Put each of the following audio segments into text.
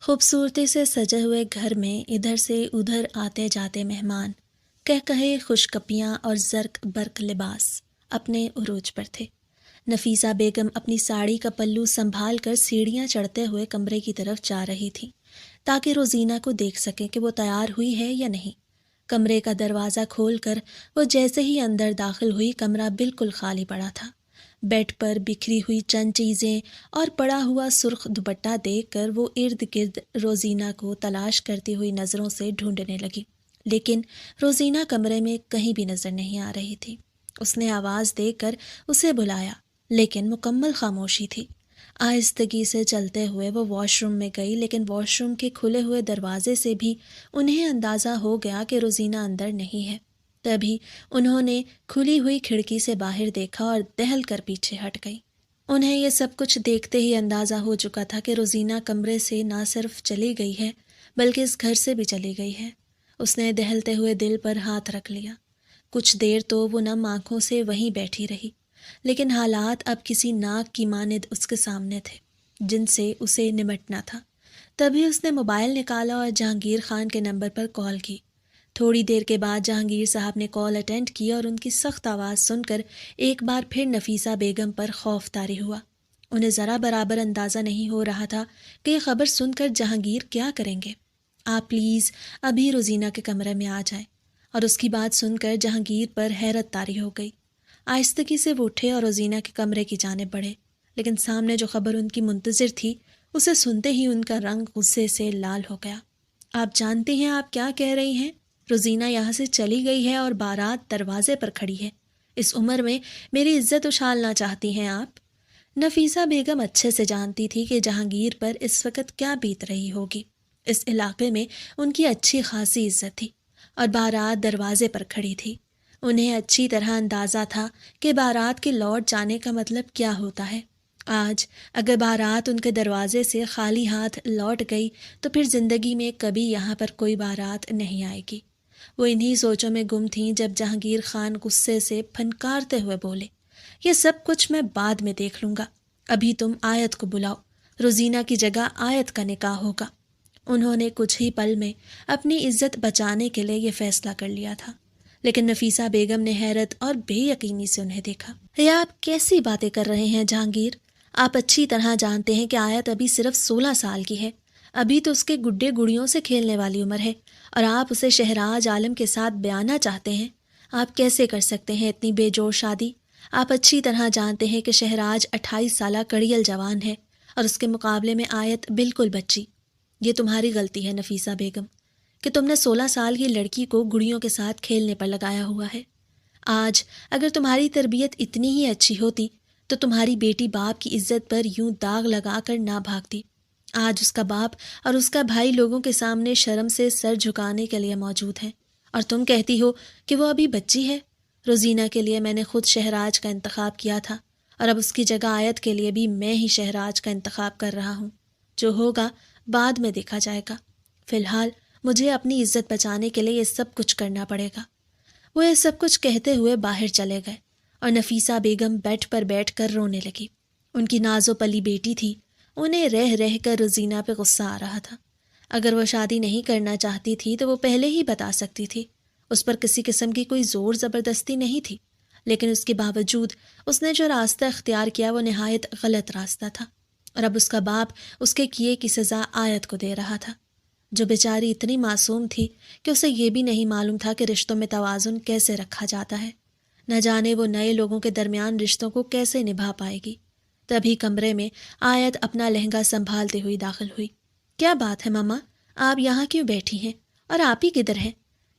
خوبصورتی سے سجے ہوئے گھر میں ادھر سے ادھر آتے جاتے مہمان، کہے خوشکپیاں اور زرق برق لباس اپنے عروج پر تھے۔ نفیسہ بیگم اپنی ساڑی کا پلو سنبھال کر سیڑھیاں چڑھتے ہوئے کمرے کی طرف جا رہی تھی تاکہ روزینہ کو دیکھ سکیں کہ وہ تیار ہوئی ہے یا نہیں۔ کمرے کا دروازہ کھول کر وہ جیسے ہی اندر داخل ہوئی، کمرہ بالکل خالی پڑا تھا۔ بیڈ پر بکھری ہوئی چند چیزیں اور پڑا ہوا سرخ دوپٹہ دیکھ کر وہ ارد گرد روزینہ کو تلاش کرتی ہوئی نظروں سے ڈھونڈنے لگی، لیکن روزینہ کمرے میں کہیں بھی نظر نہیں آ رہی تھی۔ اس نے آواز دے کر اسے بلایا، لیکن مکمل خاموشی تھی۔ آہستگی سے چلتے ہوئے وہ واش روم میں گئی، لیکن واش روم کے کھلے ہوئے دروازے سے بھی انہیں اندازہ ہو گیا کہ روزینہ اندر نہیں ہے۔ تبھی انہوں نے کھلی ہوئی کھڑکی سے باہر دیکھا اور دہل کر پیچھے ہٹ گئی۔ انہیں یہ سب کچھ دیکھتے ہی اندازہ ہو چکا تھا کہ روزینہ کمرے سے نہ صرف چلی گئی ہے بلکہ اس گھر سے بھی چلی گئی ہے۔ اس نے دہلتے ہوئے دل پر ہاتھ رکھ لیا۔ کچھ دیر تو وہ نم آنکھوں سے وہیں بیٹھی رہی، لیکن حالات اب کسی ناگ کی مانند اس کے سامنے تھے جن سے اسے نمٹنا تھا۔ تبھی اس نے موبائل نکالا اور جہانگیر خان کے نمبر پر کال کی۔ تھوڑی دیر کے بعد جہانگیر صاحب نے کال اٹینڈ کی اور ان کی سخت آواز سن کر ایک بار پھر نفیسہ بیگم پر خوف طاری ہوا۔ انہیں ذرا برابر اندازہ نہیں ہو رہا تھا کہ یہ خبر سن کر جہانگیر کیا کریں گے۔ آپ پلیز ابھی روزینہ کے کمرے میں آ جائیں۔ اور اس کی بات سن کر جہانگیر پر حیرت طاری ہو گئی۔ آہستگی سے وہ اٹھے اور روزینہ کے کمرے کی جانب بڑھے، لیکن سامنے جو خبر ان کی منتظر تھی اسے سنتے ہی ان کا رنگ غصے سے لال ہو گیا۔ آپ جانتے ہیں آپ کیا کہہ رہی ہیں؟ روزینہ یہاں سے چلی گئی ہے اور بارات دروازے پر کھڑی ہے۔ اس عمر میں میری عزت اچھالنا چاہتی ہیں آپ؟ نفیسہ بیگم اچھے سے جانتی تھی کہ جہانگیر پر اس وقت کیا بیت رہی ہوگی۔ اس علاقے میں ان کی اچھی خاصی عزت تھی اور بارات دروازے پر کھڑی تھی۔ انہیں اچھی طرح اندازہ تھا کہ بارات کے لوٹ جانے کا مطلب کیا ہوتا ہے۔ آج اگر بارات ان کے دروازے سے خالی ہاتھ لوٹ گئی تو پھر زندگی میں کبھی یہاں پر کوئی بارات نہیں آئے گی۔ وہ انہی سوچوں میں گم تھیں جب جہانگیر خان غصے سے پھنکارتے ہوئے بولے، یہ سب کچھ میں بعد میں دیکھ لوں گا، ابھی تم آیت کو بلاؤ، روزینہ کی جگہ آیت کا نکاح ہوگا۔ انہوں نے کچھ ہی پل میں اپنی عزت بچانے کے لیے یہ فیصلہ کر لیا تھا، لیکن نفیسہ بیگم نے حیرت اور بے یقینی سے انہیں دیکھا۔ یہ آپ کیسی باتیں کر رہے ہیں جہانگیر؟ آپ اچھی طرح جانتے ہیں کہ آیت ابھی صرف 16 سال کی ہے، ابھی تو اس کے گڈے گڑیوں سے کھیلنے والی عمر ہے، اور آپ اسے شہراج عالم کے ساتھ بیانا چاہتے ہیں۔ آپ کیسے کر سکتے ہیں اتنی بے جوڑ شادی؟ آپ اچھی طرح جانتے ہیں کہ شہراج 28 سالہ کڑیل جوان ہے اور اس کے مقابلے میں آیت بالکل بچی۔ یہ تمہاری غلطی ہے نفیسہ بیگم کہ تم نے 16 سال کی لڑکی کو گڑیوں کے ساتھ کھیلنے پر لگایا ہوا ہے۔ آج اگر تمہاری تربیت اتنی ہی اچھی ہوتی تو تمہاری بیٹی باپ کی عزت پر یوں داغ لگا کر نہ بھاگتی۔ آج اس کا باپ اور اس کا بھائی لوگوں کے سامنے شرم سے سر جھکانے کے لیے موجود ہیں، اور تم کہتی ہو کہ وہ ابھی بچی ہے۔ روزینہ کے لیے میں نے خود شہراج کا انتخاب کیا تھا، اور اب اس کی جگہ آیت کے لیے بھی میں ہی شہراج کا انتخاب کر رہا ہوں۔ جو ہوگا بعد میں دیکھا جائے گا، فی الحال مجھے اپنی عزت بچانے کے لیے یہ سب کچھ کرنا پڑے گا۔ وہ یہ سب کچھ کہتے ہوئے باہر چلے گئے اور نفیسہ بیگم بیڈ پر بیٹھ کر رونے لگی۔ ان کی نازو پلی بیٹی تھی، انہیں رہ رہ کر روزینہ پہ غصہ آ رہا تھا۔ اگر وہ شادی نہیں کرنا چاہتی تھی تو وہ پہلے ہی بتا سکتی تھی، اس پر کسی قسم کی کوئی زور زبردستی نہیں تھی، لیکن اس کے باوجود اس نے جو راستہ اختیار کیا وہ نہایت غلط راستہ تھا، اور اب اس کا باپ اس کے کیے کی سزا آیت کو دے رہا تھا، جو بیچاری اتنی معصوم تھی کہ اسے یہ بھی نہیں معلوم تھا کہ رشتوں میں توازن کیسے رکھا جاتا ہے۔ نہ جانے وہ نئے لوگوں کے درمیان رشتوں کو کیسے نبھا پائے گی۔ تبھی کمرے میں آیت اپنا لہنگا سنبھالتے ہوئی داخل ہوئی۔ کیا بات ہے ماما، آپ یہاں کیوں بیٹھی ہیں؟ اور آپ ہی کدھر ہیں؟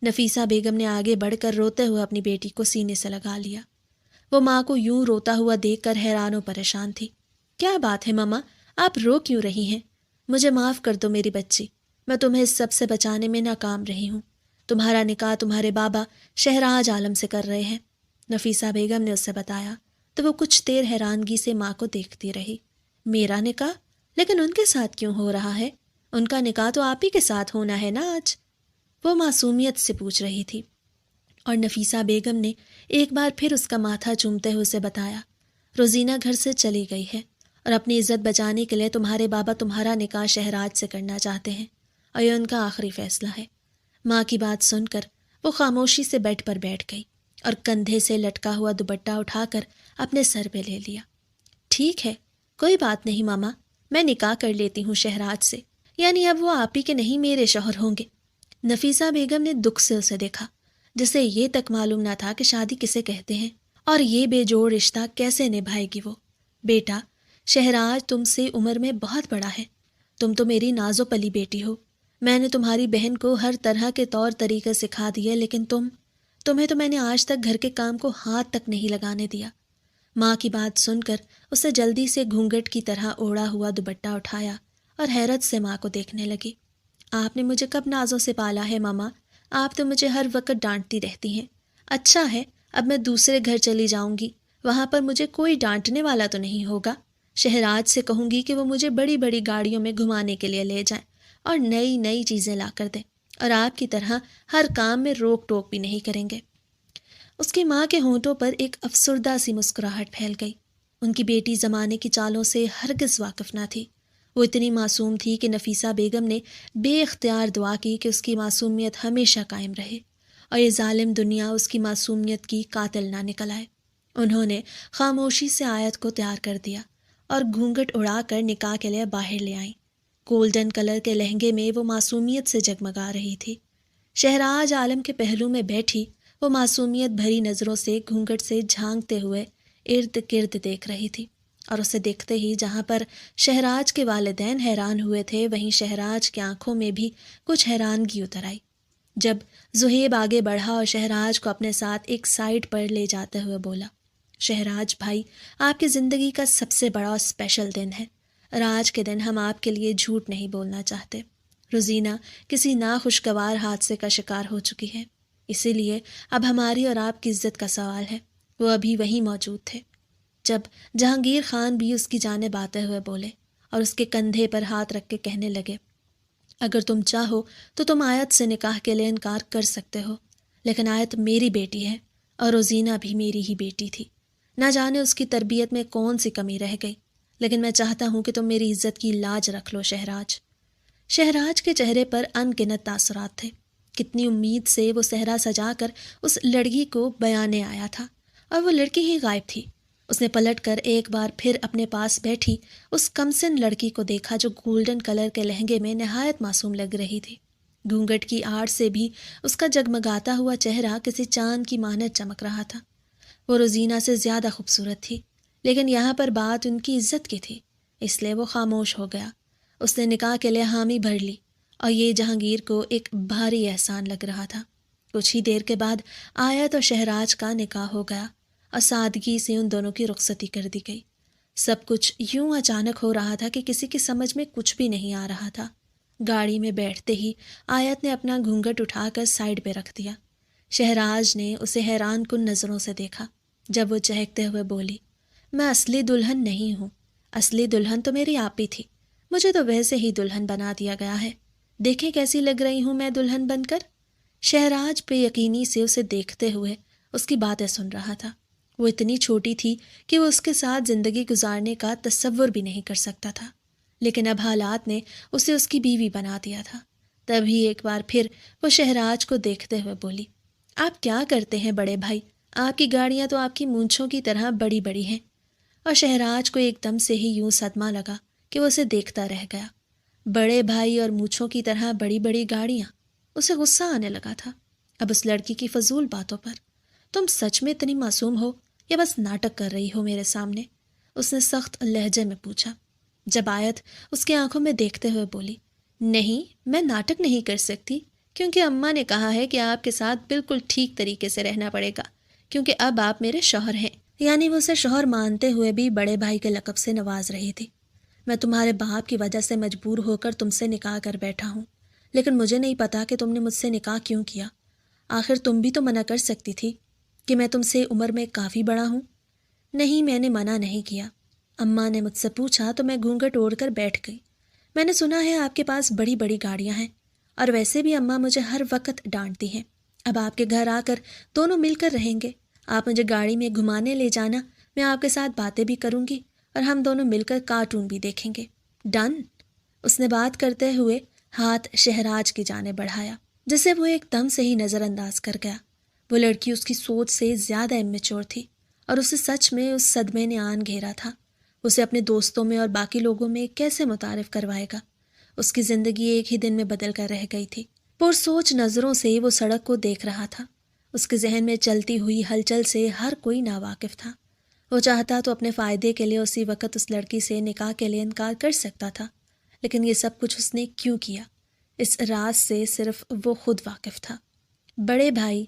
نفیسہ بیگم نے آگے بڑھ کر روتے ہوئے اپنی بیٹی کو سینے سے لگا لیا۔ وہ ماں کو یوں روتا ہوا دیکھ کر حیران و پریشان تھی۔ کیا بات ہے ماما، آپ رو کیوں رہی ہیں؟ مجھے معاف کر دو میری بچی، میں تمہیں اس سب سے بچانے میں ناکام رہی ہوں۔ تمہارا نکاح تمہارے بابا شہراج عالم سے کر رہے ہیں، نفیسہ بیگم نے اسے بتایا، تو وہ کچھ دیر حیرانگی سے ماں کو دیکھتی رہی۔ میرا نکاح؟ لیکن ان کے ساتھ کیوں ہو رہا ہے؟ ان کا نکاح تو آپ ہی کے ساتھ ہونا ہے نا آج؟ وہ معصومیت سے پوچھ رہی تھی، اور نفیسہ بیگم نے ایک بار پھر اس کا ماتھا چومتے ہوئے اسے بتایا، روزینہ گھر سے چلی گئی ہے اور اپنی عزت بچانے کے لیے تمہارے بابا تمہارا نکاح شہراج سے کرنا چاہتے ہیں اور یہ ان کا آخری فیصلہ ہے۔ ماں کی بات سن کر وہ خاموشی سے بیڈ پر بیٹھ گئی اور کندھے سے لٹکا ہوا دوپٹہ اٹھا کر اپنے سر پہ لے لیا۔ ٹھیک ہے، کوئی بات نہیں ماما، میں نکاح کر لیتی ہوں شہراج سے، یعنی اب وہ آپ ہی کے نہیں میرے شوہر ہوں گے۔ نفیسہ بیگم نے دکھ سے اسے دیکھا، جسے یہ تک معلوم نہ تھا کہ شادی کسے کہتے ہیں اور یہ بے جوڑ رشتہ کیسے نبھائے گی وہ۔ بیٹا، شہراج تم سے عمر میں بہت بڑا ہے، تم تو میری نازو پلی بیٹی ہو، میں نے تمہاری بہن کو ہر طرح کے طور طریقے سکھا دیے، لیکن تمہیں تو میں نے آج تک گھر کے کام کو ہاتھ تک نہیں لگانے دیا۔ ماں کی بات سن کر اسے جلدی سے گھونگھٹ کی طرح اوڑھا ہوا دوپٹہ اٹھایا اور حیرت سے ماں کو دیکھنے لگی۔ آپ نے مجھے کب نازوں سے پالا ہے ماما، آپ تو مجھے ہر وقت ڈانٹتی رہتی ہیں۔ اچھا ہے، اب میں دوسرے گھر چلی جاؤں گی، وہاں پر مجھے کوئی ڈانٹنے والا تو نہیں ہوگا۔ شہراج سے کہوں گی کہ وہ مجھے بڑی بڑی گاڑیوں میں گھمانے کے لیے لے جائیں اور نئی نئی چیزیں لا کر دیں، اور آپ کی طرح ہر کام میں روک ٹوک بھی نہیں کریں گے۔ اس کی ماں کے ہونٹوں پر ایک افسردہ سی مسکراہٹ پھیل گئی۔ ان کی بیٹی زمانے کی چالوں سے ہرگز واقف نہ تھی۔ وہ اتنی معصوم تھی کہ نفیسہ بیگم نے بے اختیار دعا کی کہ اس کی معصومیت ہمیشہ قائم رہے اور یہ ظالم دنیا اس کی معصومیت کی قاتل نہ نکل آئے۔ انہوں نے خاموشی سے آیت کو تیار کر دیا اور گھونگھٹ اڑا کر نکاح کے لیے باہر لے آئیں۔ گولڈن کلر کے لہنگے میں وہ معصومیت سے جگمگا رہی تھی۔ شہراج عالم کے پہلو میں بیٹھی وہ معصومیت بھری نظروں سے گھونگھٹ سے جھانکتے ہوئے ارد گرد دیکھ رہی تھی، اور اسے دیکھتے ہی جہاں پر شہراج کے والدین حیران ہوئے تھے، وہیں شہراج کی آنکھوں میں بھی کچھ حیرانگی اتر آئی۔ جب زہیب آگے بڑھا اور شہراج کو اپنے ساتھ ایک سائڈ پر لے جاتے ہوئے بولا، شہراج بھائی، آپ کی زندگی کا سب سے بڑا اسپیشل دن ہے، اور آج کے دن ہم آپ کے لیے جھوٹ نہیں بولنا چاہتے۔ روزینہ کسی ناخوشگوار حادثے کا شکار ہو چکی ہے، اسی لیے اب ہماری اور آپ کی عزت کا سوال ہے۔ وہ ابھی وہیں موجود تھے جب جہانگیر خان بھی اس کی جانب آتے ہوئے بولے اور اس کے کندھے پر ہاتھ رکھ کے کہنے لگے، اگر تم چاہو تو تم آیت سے نکاح کے لیے انکار کر سکتے ہو، لیکن آیت میری بیٹی ہے اور روزینہ بھی میری ہی بیٹی تھی۔ نہ جانے اس کی تربیت میں کون سی کمی رہ گئی، لیکن میں چاہتا ہوں کہ تم میری عزت کی لاج رکھ لو شہراج۔ شہراج کے چہرے پر ان گنت تاثرات تھے۔ کتنی امید سے وہ صحرا سجا کر اس لڑکی کو بیانے آیا تھا، اور وہ لڑکی ہی غائب تھی۔ اس نے پلٹ کر ایک بار پھر اپنے پاس بیٹھی اس کمسن لڑکی کو دیکھا جو گولڈن کلر کے لہنگے میں نہایت معصوم لگ رہی تھی۔ گھونگھٹ کی آڑ سے بھی اس کا جگمگاتا ہوا چہرہ کسی چاند کی مانند چمک رہا تھا۔ وہ روزینہ سے زیادہ خوبصورت تھی، لیکن یہاں پر بات ان کی عزت کی تھی، اس لیے وہ خاموش ہو گیا۔ اس نے نکاح کے لیے حامی بھر لی، اور یہ جہانگیر کو ایک بھاری احسان لگ رہا تھا۔ کچھ ہی دیر کے بعد آیت اور شہراج کا نکاح ہو گیا اور سادگی سے ان دونوں کی رخصتی کر دی گئی۔ سب کچھ یوں اچانک ہو رہا تھا کہ کسی کی سمجھ میں کچھ بھی نہیں آ رہا تھا۔ گاڑی میں بیٹھتے ہی آیت نے اپنا گھونگھٹ اٹھا کر سائڈ پہ رکھ دیا۔ شہراج نے اسے حیران کن نظروں سے دیکھا جب وہ چہکتے ہوئے بولی، میں اصلی دلہن نہیں ہوں، اصلی دلہن تو میری آپ ہی تھی، مجھے تو ویسے ہی دلہن بنا دیا گیا ہے، دیکھیں کیسی لگ رہی ہوں میں دلہن بن کر۔ شہراج بے یقینی سے اسے دیکھتے ہوئے اس کی باتیں سن رہا تھا۔ وہ اتنی چھوٹی تھی کہ وہ اس کے ساتھ زندگی گزارنے کا تصور بھی نہیں کر سکتا تھا، لیکن اب حالات نے اسے اس کی بیوی بنا دیا تھا۔ تبھی ایک بار پھر وہ شہراج کو دیکھتے ہوئے بولی، آپ کیا کرتے ہیں بڑے بھائی، آپ کی گاڑیاں تو آپ کی مونچھوں کی طرح بڑی بڑی ہیں۔ اور شہراج کو ایک دم سے ہی یوں صدمہ لگا کہ وہ اسے دیکھتا رہ گیا۔ بڑے بھائی اور مونچھوں کی طرح بڑی بڑی گاڑیاں، اسے غصہ آنے لگا تھا اب اس لڑکی کی فضول باتوں پر۔ تم سچ میں اتنی معصوم ہو یا بس ناٹک کر رہی ہو میرے سامنے؟ اس نے سخت لہجے میں پوچھا، جب آیت اس کی آنکھوں میں دیکھتے ہوئے بولی، نہیں، میں ناٹک نہیں کر سکتی، کیونکہ اماں نے کہا ہے کہ آپ کے ساتھ بالکل ٹھیک طریقے سے رہنا پڑے گا، کیونکہ اب آپ میرے شوہر ہیں۔ یعنی وہ اسے شوہر مانتے ہوئے بھی بڑے بھائی کے لقب سے نواز رہی تھی۔ میں تمہارے باپ کی وجہ سے مجبور ہو کر تم سے نکاح کر بیٹھا ہوں، لیکن مجھے نہیں پتا کہ تم نے مجھ سے نکاح کیوں کیا۔ آخر تم بھی تو منع کر سکتی تھی کہ میں تم سے عمر میں کافی بڑا ہوں۔ نہیں، میں نے منع نہیں کیا۔ اماں نے مجھ سے پوچھا تو میں گھونگھٹ اوڑھ کر بیٹھ گئی۔ میں نے سنا ہے آپ کے پاس بڑی بڑی گاڑیاں ہیں، اور ویسے بھی اماں مجھے ہر وقت ڈانٹتی ہیں۔ اب آپ کے گھر آ کر دونوں مل کر رہیں گے، آپ مجھے گاڑی میں گھمانے لے جانا، میں آپ کے ساتھ باتیں بھی کروں گی اور ہم دونوں مل کر کارٹون بھی دیکھیں گے۔ ڈن؟ اس نے بات کرتے ہوئے ہاتھ شہراج کی جانب بڑھایا، جسے وہ ایک دم سے ہی نظر انداز کر گیا۔ وہ لڑکی اس کی سوچ سے زیادہ امیچور تھی اور اسے سچ میں اس صدمے نے آن گھیرا تھا۔ اسے اپنے دوستوں میں اور باقی لوگوں میں کیسے متعارف کروائے گا؟ اس کی زندگی ایک ہی دن میں بدل کر رہ گئی تھی۔ پرسوچ نظروں سے وہ سڑک کو دیکھ رہا تھا۔ اس کے ذہن میں چلتی ہوئی ہلچل سے ہر کوئی ناواقف تھا۔ وہ چاہتا تو اپنے فائدے کے لیے اسی وقت اس لڑکی سے نکاح کے لیے انکار کر سکتا تھا، لیکن یہ سب کچھ اس نے کیوں کیا؟ اس راز سے صرف وہ خود واقف تھا۔ بڑے بھائی،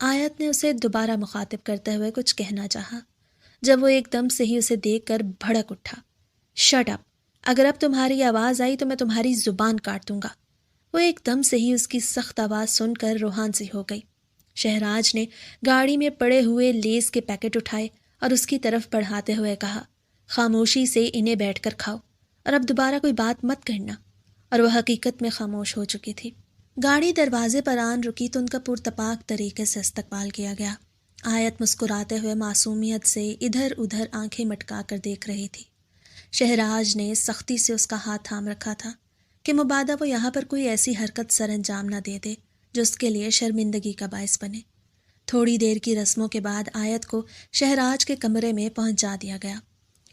آیت نے اسے دوبارہ مخاطب کرتے ہوئے کچھ کہنا چاہا، جب وہ ایک دم سے ہی اسے دیکھ کر بھڑک اٹھا۔ Shut up! اگر اب تمہاری آواز آئی تو میں تمہاری زبان کاٹ دوں گا۔ وہ ایک دم سے ہی اس کی سخت آواز سن کر روحان سی ہو گئی۔ شہراج نے گاڑی میں پڑے ہوئے لیز کے پیکٹ اٹھائے اور اس کی طرف بڑھاتے ہوئے کہا، خاموشی سے انہیں بیٹھ کر کھاؤ اور اب دوبارہ کوئی بات مت کرنا۔ اور وہ حقیقت میں خاموش ہو چکی تھی۔ گاڑی دروازے پر آن رکی تو ان کا پرتپاک طریقے سے استقبال کیا گیا۔ آیت مسکراتے ہوئے معصومیت سے ادھر ادھر آنکھیں مٹکا کر دیکھ رہی تھی۔ شہراج نے سختی سے اس کا ہاتھ تھام رکھا تھا کہ مبادا وہ یہاں پر کوئی ایسی حرکت سر انجام نہ دے دے جو اس کے لیے شرمندگی کا باعث بنے۔ تھوڑی دیر کی رسموں کے بعد آیت کو شہراج کے کمرے میں پہنچا دیا گیا۔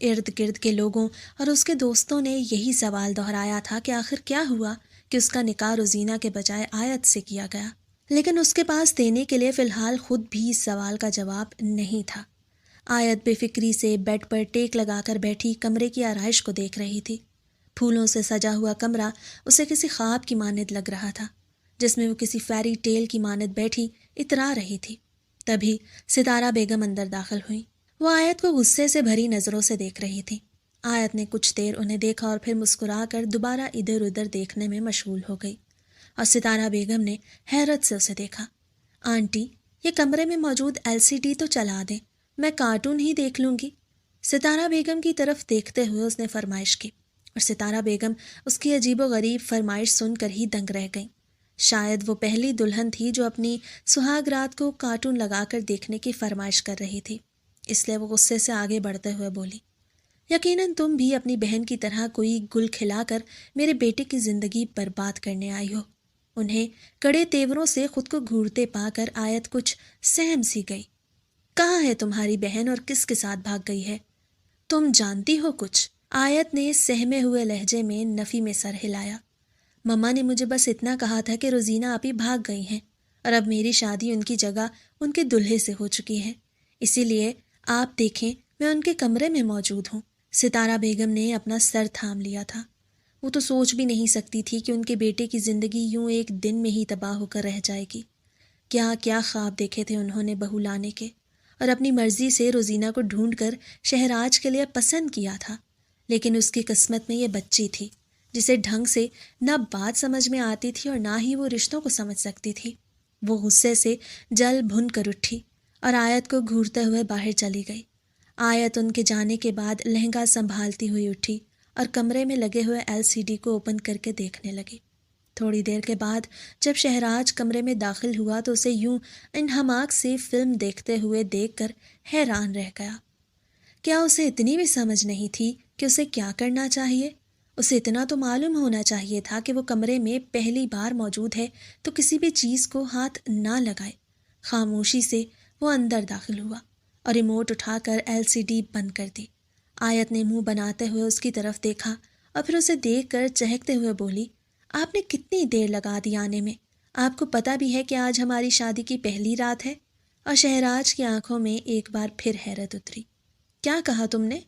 ارد گرد کے لوگوں اور اس کے دوستوں نے یہی سوال دہرایا تھا کہ آخر کیا ہوا کہ اس کا نکاح روزینہ کے بجائے آیت سے کیا گیا، لیکن اس کے پاس دینے کے لیے فی الحال خود بھی اس سوال کا جواب نہیں تھا۔ آیت بے فکری سے بیڈ پر ٹیک لگا کر بیٹھی کمرے کی آرائش کو دیکھ رہی تھی۔ پھولوں سے سجا ہوا کمرہ اسے کسی خواب کی مانند لگ رہا تھا، جس میں وہ کسی فیری ٹیل کی مانند بیٹھی اترا رہی تھی۔ تبھی ستارہ بیگم اندر داخل ہوئی۔ وہ آیت کو غصے سے بھری نظروں سے دیکھ رہی تھی۔ آیت نے کچھ دیر انہیں دیکھا اور پھر مسکرا کر دوبارہ ادھر ادھر دیکھنے میں مشغول ہو گئی، اور ستارہ بیگم نے حیرت سے اسے دیکھا۔ آنٹی، یہ کمرے میں موجود LCD تو چلا دیں، میں کارٹون ہی دیکھ لوں گی۔ ستارہ بیگم کی طرف دیکھتے ہوئے اس نے فرمائش کی، اور ستارہ بیگم اس کی عجیب و غریب فرمائش سن کر ہی دنگ رہ گئیں۔ شاید وہ پہلی دلہن تھی جو اپنی سہاگ رات کو کارٹون لگا کر دیکھنے کی فرمائش کر رہی تھی، اس لیے وہ غصے سے آگے بڑھتے ہوئے بولی، یقیناً تم بھی اپنی بہن کی طرح کوئی گل کھلا کر میرے بیٹے کی زندگی برباد کرنے آئی ہو۔ انہیں کڑے تیوروں سے خود کو گھورتے پا کر آیت کچھ سہم سی گئی۔ کہاں ہے تمہاری بہن اور کس کے ساتھ بھاگ گئی ہے؟ تم جانتی ہو کچھ؟ آیت نے سہمے ہوئے لہجے میں نفی میں سر ہلایا۔ مما نے مجھے بس اتنا کہا تھا کہ روزینہ آپی بھاگ گئی ہیں اور اب میری شادی ان کی جگہ ان کے دلہے سے ہو چکی ہے، اسی لیے آپ دیکھیں میں ان کے کمرے میں موجود ہوں۔ ستارہ بیگم نے اپنا سر تھام لیا تھا۔ وہ تو سوچ بھی نہیں سکتی تھی کہ ان کے بیٹے کی زندگی یوں ایک دن میں ہی تباہ ہو کر رہ جائے گی۔ کیا کیا خواب دیکھے تھے انہوں نے بہو لانے کے، اور اپنی مرضی سے روزینہ کو ڈھونڈ کر شہراج کے لیے پسند کیا تھا، لیکن اس کی قسمت میں یہ بچی تھی جسے ڈھنگ سے نہ بات سمجھ میں آتی تھی اور نہ ہی وہ رشتوں کو سمجھ سکتی تھی۔ وہ غصے سے جل بھن کر اٹھی اور آیت کو گھورتے ہوئے باہر چلی گئی۔ آیت ان کے جانے کے بعد لہنگا سنبھالتی ہوئی اٹھی اور کمرے میں لگے ہوئے LCD کو اوپن کر کے دیکھنے لگی۔ تھوڑی دیر کے بعد جب شہراج کمرے میں داخل ہوا تو اسے یوں انہماک سے فلم دیکھتے ہوئے دیکھ کر حیران رہ گیا۔ کیا اسے اتنی بھی سمجھ نہیں تھی کہ اسے کیا کرنا چاہیے؟ اسے اتنا تو معلوم ہونا چاہیے تھا کہ وہ کمرے میں پہلی بار موجود ہے تو کسی بھی چیز کو ہاتھ نہ لگائے۔ خاموشی سے وہ اندر داخل ہوا اور ریموٹ اٹھا کر LCD بند کر دی۔ آیت نے منہ بناتے ہوئے اس کی طرف دیکھا اور پھر اسے دیکھ کر چہکتے ہوئے بولی، آپ نے کتنی دیر لگا دی آنے میں؟ آپ کو پتہ بھی ہے کہ آج ہماری شادی کی پہلی رات ہے؟ اور شہراج کی آنکھوں میں ایک بار پھر حیرت اتری۔ کیا کہا تم نے؟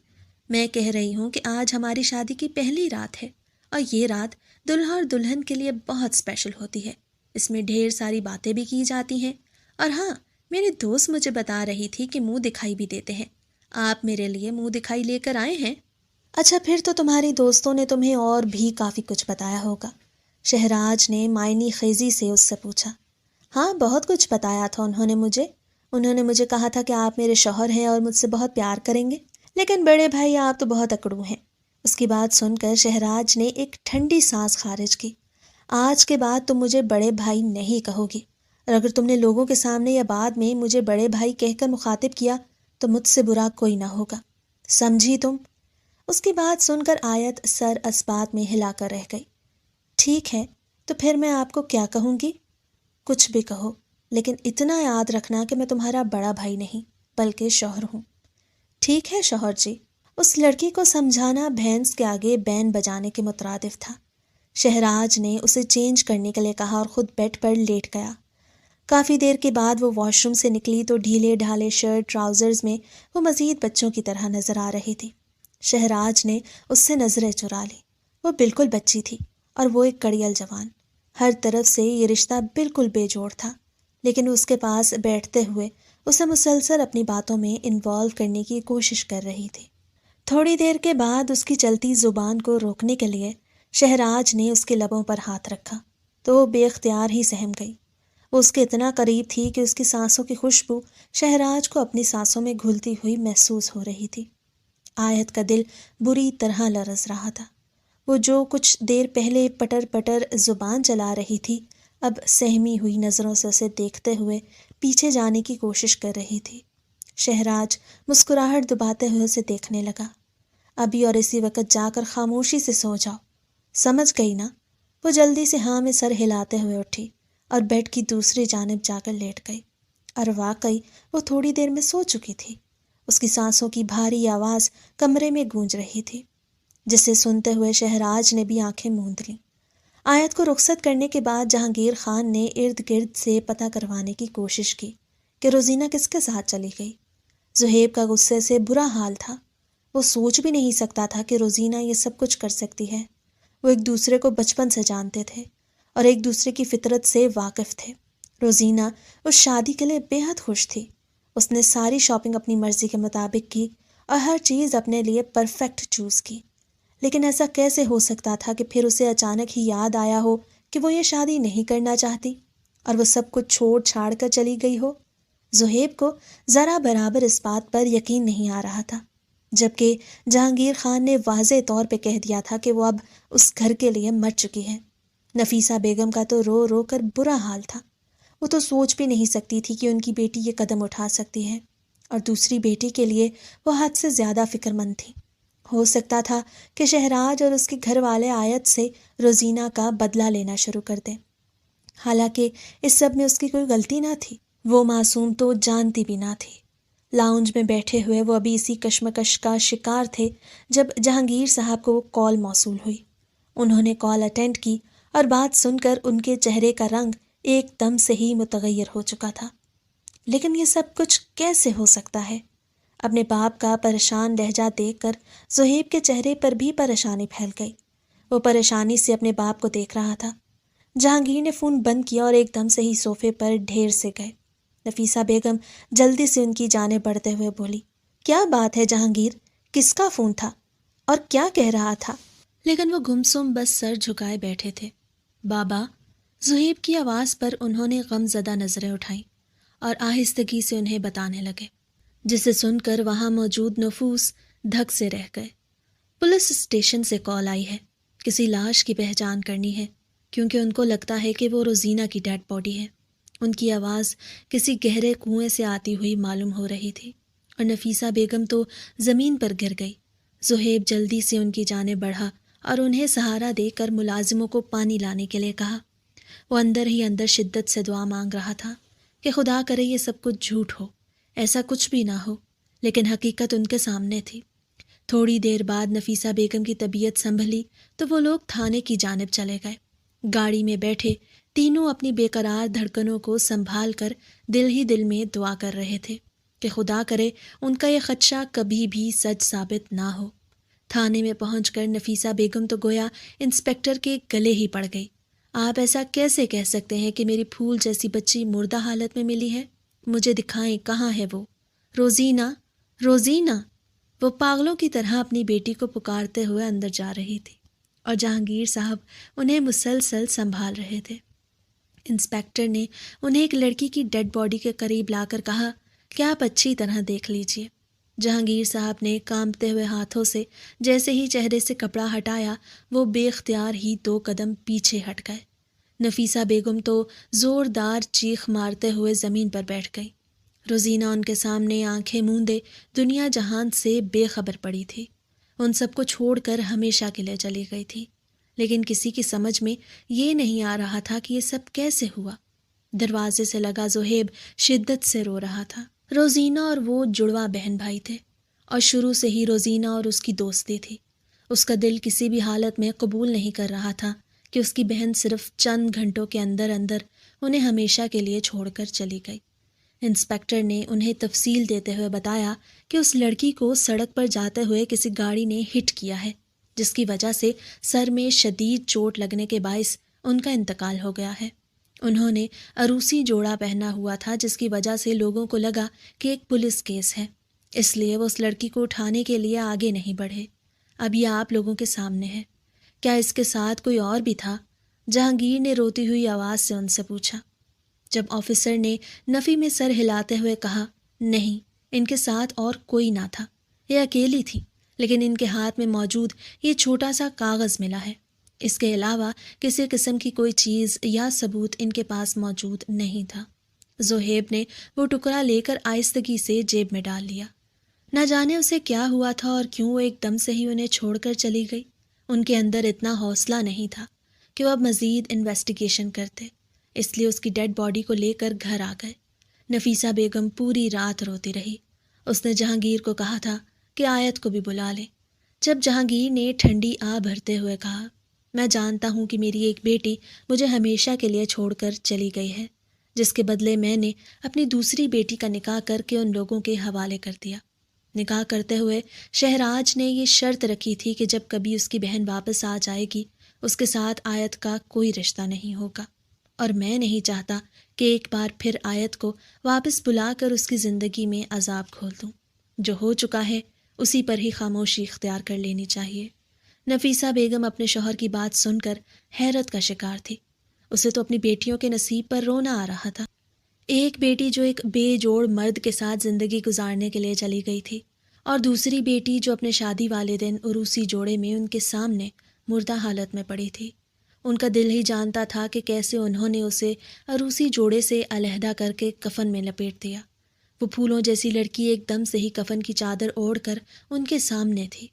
میں کہہ رہی ہوں کہ آج ہماری شادی کی پہلی رات ہے، اور یہ رات دلہا اور دلہن کے لیے بہت اسپیشل ہوتی ہے۔ اس میں ڈھیر ساری باتیں بھی کی جاتی ہیں، اور ہاں، میری دوست مجھے بتا رہی تھی کہ منہ دکھائی بھی دیتے ہیں۔ آپ میرے لیے منہ دکھائی لے کر آئے ہیں؟ اچھا، پھر تو تمہاری دوستوں نے تمہیں اور بھی کافی کچھ بتایا ہوگا، شہراج نے معنی خیزی سے اس سے پوچھا۔ ہاں، بہت کچھ بتایا تھا انہوں نے مجھے کہا تھا کہ آپ میرے شوہر ہیں اور مجھ سے بہت پیار کریں گے، لیکن بڑے بھائی آپ تو بہت اکڑو ہیں۔ اس کی بات سن کر شہراج نے ایک ٹھنڈی سانس خارج کی۔ آج کے بعد تم مجھے بڑے بھائی نہیں کہو گی، اور اگر تم نے لوگوں کے سامنے یا بعد میں مجھے بڑے بھائی کہہ کر مخاطب کیا تو مجھ سے برا کوئی نہ ہوگا، سمجھی تم؟ اس کی بات سن کر آیت سر اسبات میں ہلا کر رہ گئی۔ ٹھیک ہے، تو پھر میں آپ کو کیا کہوں گی؟ کچھ بھی کہو، لیکن اتنا یاد رکھنا کہ میں تمہارا بڑا بھائی نہیں بلکہ شوہر ہوں۔ ٹھیک ہے شوہر جی۔ اس لڑکی کو سمجھانا بھینس کے آگے بین بجانے کے مترادف تھا۔ شہراج نے اسے چینج کرنے کے لیے کہا اور خود بیڈ پر لیٹ گیا۔ کافی دیر کے بعد وہ واش روم سے نکلی تو ڈھیلے ڈھالے شرٹ ٹراؤزرز میں وہ مزید بچوں کی طرح نظر آ رہی تھی۔ شہراج نے اس سے نظریں چرا لی۔ وہ بالکل بچی تھی اور وہ ایک کڑیل جوان۔ ہر طرف سے یہ رشتہ بالکل بے جوڑ تھا، لیکن اس کے پاس بیٹھتے ہوئے اسے مسلسل اپنی باتوں میں انوالو کرنے کی کوشش کر رہی تھی۔ تھوڑی دیر کے بعد اس کی چلتی زبان کو روکنے کے لیے شہراج نے اس کے لبوں پر ہاتھ رکھا تو وہ بے اختیار ہی سہم گئی۔ وہ اس کے اتنا قریب تھی کہ اس کی سانسوں کی خوشبو شہراج کو اپنی سانسوں میں گھلتی ہوئی محسوس ہو رہی تھی۔ آیت کا دل بری طرح لرز رہا تھا۔ وہ جو کچھ دیر پہلے پٹر پٹر زبان چلا رہی تھی، اب سہمی ہوئی نظروں سے اسے دیکھتے ہوئے پیچھے جانے کی کوشش کر رہی تھی۔ شہراج مسکراہٹ دباتے ہوئے اسے دیکھنے لگا۔ ابھی اور اسی وقت جا کر خاموشی سے سو جاؤ، سمجھ گئی نا؟ وہ جلدی سے ہاں میں سر ہلاتے ہوئے اٹھی اور بیڈ کی دوسری جانب جا کر لیٹ گئی، اور واقعی وہ تھوڑی دیر میں سو چکی تھی۔ اس کی سانسوں کی بھاری آواز کمرے میں گونج رہی تھی، جسے سنتے ہوئے شہراج نے بھی آنکھیں موند لیں۔ آیت کو رخصت کرنے کے بعد جہانگیر خان نے ارد گرد سے پتہ کروانے کی کوشش کی کہ روزینہ کس کے ساتھ چلی گئی۔ زہیب کا غصے سے برا حال تھا۔ وہ سوچ بھی نہیں سکتا تھا کہ روزینہ یہ سب کچھ کر سکتی ہے۔ وہ ایک دوسرے کو بچپن سے جانتے تھے اور ایک دوسرے کی فطرت سے واقف تھے۔ روزینہ اس شادی کے لیے بے حد خوش تھی۔ اس نے ساری شاپنگ اپنی مرضی کے مطابق کی اور ہر چیز اپنے لیے پرفیکٹ چوز کی، لیکن ایسا کیسے ہو سکتا تھا کہ پھر اسے اچانک ہی یاد آیا ہو کہ وہ یہ شادی نہیں کرنا چاہتی اور وہ سب کچھ چھوڑ چھاڑ کر چلی گئی ہو۔ زہیب کو ذرا برابر اس بات پر یقین نہیں آ رہا تھا، جبکہ جہانگیر خان نے واضح طور پہ کہہ دیا تھا کہ وہ اب اس گھر کے لیے مر چکی ہے۔ نفیسہ بیگم کا تو رو رو کر برا حال تھا۔ وہ تو سوچ بھی نہیں سکتی تھی کہ ان کی بیٹی یہ قدم اٹھا سکتی ہے، اور دوسری بیٹی کے لیے وہ حد سے زیادہ فکر مند تھی۔ ہو سکتا تھا کہ شہراج اور اس کے گھر والے آیت سے روزینہ کا بدلہ لینا شروع کر دیں، حالانکہ اس سب میں اس کی کوئی غلطی نہ تھی۔ وہ معصوم تو جانتی بھی نہ تھی۔ لاؤنج میں بیٹھے ہوئے وہ ابھی اسی کشمکش کا شکار تھے جب جہانگیر صاحب کو وہ کال موصول ہوئی۔ انہوں نے کال اٹینڈ کی اور بات سن کر ان کے چہرے کا رنگ ایک دم سے ہی متغیر ہو چکا تھا۔ لیکن یہ سب کچھ کیسے ہو سکتا ہے؟ اپنے باپ کا پریشان لہجہ دیکھ کر زہیب کے چہرے پر بھی پریشانی پھیل گئی۔ وہ پریشانی سے اپنے باپ کو دیکھ رہا تھا۔ جہانگیر نے فون بند کیا اور ایک دم سے ہی صوفے پر ڈھیر سے گئے۔ نفیسہ بیگم جلدی سے ان کی جانب بڑھتے ہوئے بولی، کیا بات ہے جہانگیر؟ کس کا فون تھا اور کیا کہہ رہا تھا؟ لیکن وہ گمسم بس سر جھکائے بیٹھے تھے۔ بابا، زہیب کی آواز پر انہوں نے غم زدہ نظریں اٹھائیں اور آہستگی سے انہیں بتانے لگے، جسے سن کر وہاں موجود نفوس دھک سے رہ گئے۔ پولیس اسٹیشن سے کال آئی ہے، کسی لاش کی پہچان کرنی ہے، کیونکہ ان کو لگتا ہے کہ وہ روزینہ کی ڈیڈ باڈی ہے۔ ان کی آواز کسی گہرے کنویں سے آتی ہوئی معلوم ہو رہی تھی اور نفیسہ بیگم تو زمین پر گر گئی۔ زہیب جلدی سے ان کی جانب بڑھا اور انہیں سہارا دے کر ملازموں کو پانی لانے کے لیے کہا۔ وہ اندر ہی اندر شدت سے دعا مانگ رہا تھا کہ خدا کرے یہ سب کچھ جھوٹ ہو، ایسا کچھ بھی نہ ہو، لیکن حقیقت ان کے سامنے تھی۔ تھوڑی دیر بعد نفیسہ بیگم کی طبیعت سنبھلی تو وہ لوگ تھانے کی جانب چلے گئے۔ گاڑی میں بیٹھے تینوں اپنی بے قرار دھڑکنوں کو سنبھال کر دل ہی دل میں دعا کر رہے تھے کہ خدا کرے ان کا یہ خدشہ کبھی بھی سچ ثابت نہ ہو۔ تھانے میں پہنچ کر نفیسہ بیگم تو گویا انسپکٹر کے گلے ہی پڑ گئی۔ آپ ایسا کیسے کہہ سکتے ہیں کہ میری پھول جیسی بچی مردہ حالت میں ملی ہے؟ مجھے دکھائیں کہاں ہے وہ؟ روزینہ، روزینہ! وہ پاگلوں کی طرح اپنی بیٹی کو پکارتے ہوئے اندر جا رہی تھی اور جہانگیر صاحب انہیں مسلسل سنبھال رہے تھے۔ انسپکٹر نے انہیں ایک لڑکی کی ڈیڈ باڈی کے قریب لا کر کہا کہ آپ اچھی طرح دیکھ لیجئے۔ جہانگیر صاحب نے کانپتے ہوئے ہاتھوں سے جیسے ہی چہرے سے کپڑا ہٹایا، وہ بے اختیار ہی 2 قدم پیچھے ہٹ گئے۔ نفیسہ بیگم تو زوردار چیخ مارتے ہوئے زمین پر بیٹھ گئی۔ روزینہ ان کے سامنے آنکھیں موندے دنیا جہان سے بے خبر پڑی تھی۔ ان سب کو چھوڑ کر ہمیشہ کے لیے چلی گئی تھی، لیکن کسی کی سمجھ میں یہ نہیں آ رہا تھا کہ یہ سب کیسے ہوا۔ دروازے سے لگا زہیب شدت سے رو رہا تھا۔ روزینہ اور وہ جڑواں بہن بھائی تھے، اور شروع سے ہی روزینہ اور اس کی دوستی تھی۔ اس کا دل کسی بھی حالت میں قبول نہیں کر رہا تھا کہ اس کی بہن صرف چند گھنٹوں کے اندر اندر انہیں ہمیشہ کے لیے چھوڑ کر چلی گئی۔ انسپکٹر نے انہیں تفصیل دیتے ہوئے بتایا کہ اس لڑکی کو سڑک پر جاتے ہوئے کسی گاڑی نے ہٹ کیا ہے، جس کی وجہ سے سر میں شدید چوٹ لگنے کے باعث ان کا انتقال ہو گیا ہے۔ انہوں نے عروسی جوڑا پہنا ہوا تھا، جس کی وجہ سے لوگوں کو لگا کہ ایک پولیس کیس ہے، اس لیے وہ اس لڑکی کو اٹھانے کے لیے آگے نہیں بڑھے۔ اب یہ آپ لوگوں کے سامنے ہے۔ کیا اس کے ساتھ کوئی اور بھی تھا؟ جہانگیر نے روتی ہوئی آواز سے ان سے پوچھا۔ جب آفیسر نے نفی میں سر ہلاتے ہوئے کہا، نہیں، ان کے ساتھ اور کوئی نہ تھا، یہ اکیلی تھی، لیکن ان کے ہاتھ میں موجود یہ چھوٹا سا کاغذ ملا ہے، اس کے علاوہ کسی قسم کی کوئی چیز یا ثبوت ان کے پاس موجود نہیں تھا۔ زہیب نے وہ ٹکڑا لے کر آہستگی سے جیب میں ڈال لیا۔ نہ جانے اسے کیا ہوا تھا اور کیوں وہ ایک دم سے ہی انہیں چھوڑ کر چلی گئی۔ ان کے اندر اتنا حوصلہ نہیں تھا کہ وہ اب مزید انویسٹیگیشن کرتے، اس لیے اس کی ڈیڈ باڈی کو لے کر گھر آ گئے۔ نفیسہ بیگم پوری رات روتی رہی۔ اس نے جہانگیر کو کہا تھا کہ آیت کو بھی بلا لے۔ جب جہانگیر نے ٹھنڈی آہ بھرتے ہوئے کہا، میں جانتا ہوں کہ میری ایک بیٹی مجھے ہمیشہ کے لیے چھوڑ کر چلی گئی ہے، جس کے بدلے میں نے اپنی دوسری بیٹی کا نکاح کر کے ان لوگوں کے حوالے کر دیا۔ نکاح کرتے ہوئے شہراج نے یہ شرط رکھی تھی کہ جب کبھی اس کی بہن واپس آ جائے گی، اس کے ساتھ آیت کا کوئی رشتہ نہیں ہوگا، اور میں نہیں چاہتا کہ ایک بار پھر آیت کو واپس بلا کر اس کی زندگی میں عذاب کھول دوں۔ جو ہو چکا ہے اسی پر ہی خاموشی اختیار کر لینی چاہیے۔ نفیسہ بیگم اپنے شوہر کی بات سن کر حیرت کا شکار تھی۔ اسے تو اپنی بیٹیوں کے نصیب پر رونا آ رہا تھا۔ ایک بیٹی جو ایک بے جوڑ مرد کے ساتھ زندگی گزارنے کے لیے چلی گئی تھی، اور دوسری بیٹی جو اپنے شادی والے دن عروسی جوڑے میں ان کے سامنے مردہ حالت میں پڑی تھی۔ ان کا دل ہی جانتا تھا کہ کیسے انہوں نے اسے عروسی جوڑے سے علیحدہ کر کے کفن میں لپیٹ دیا۔ وہ پھولوں جیسی لڑکی ایک دم سے ہی کفن کی چادر اوڑھ کر ان کے سامنے تھی۔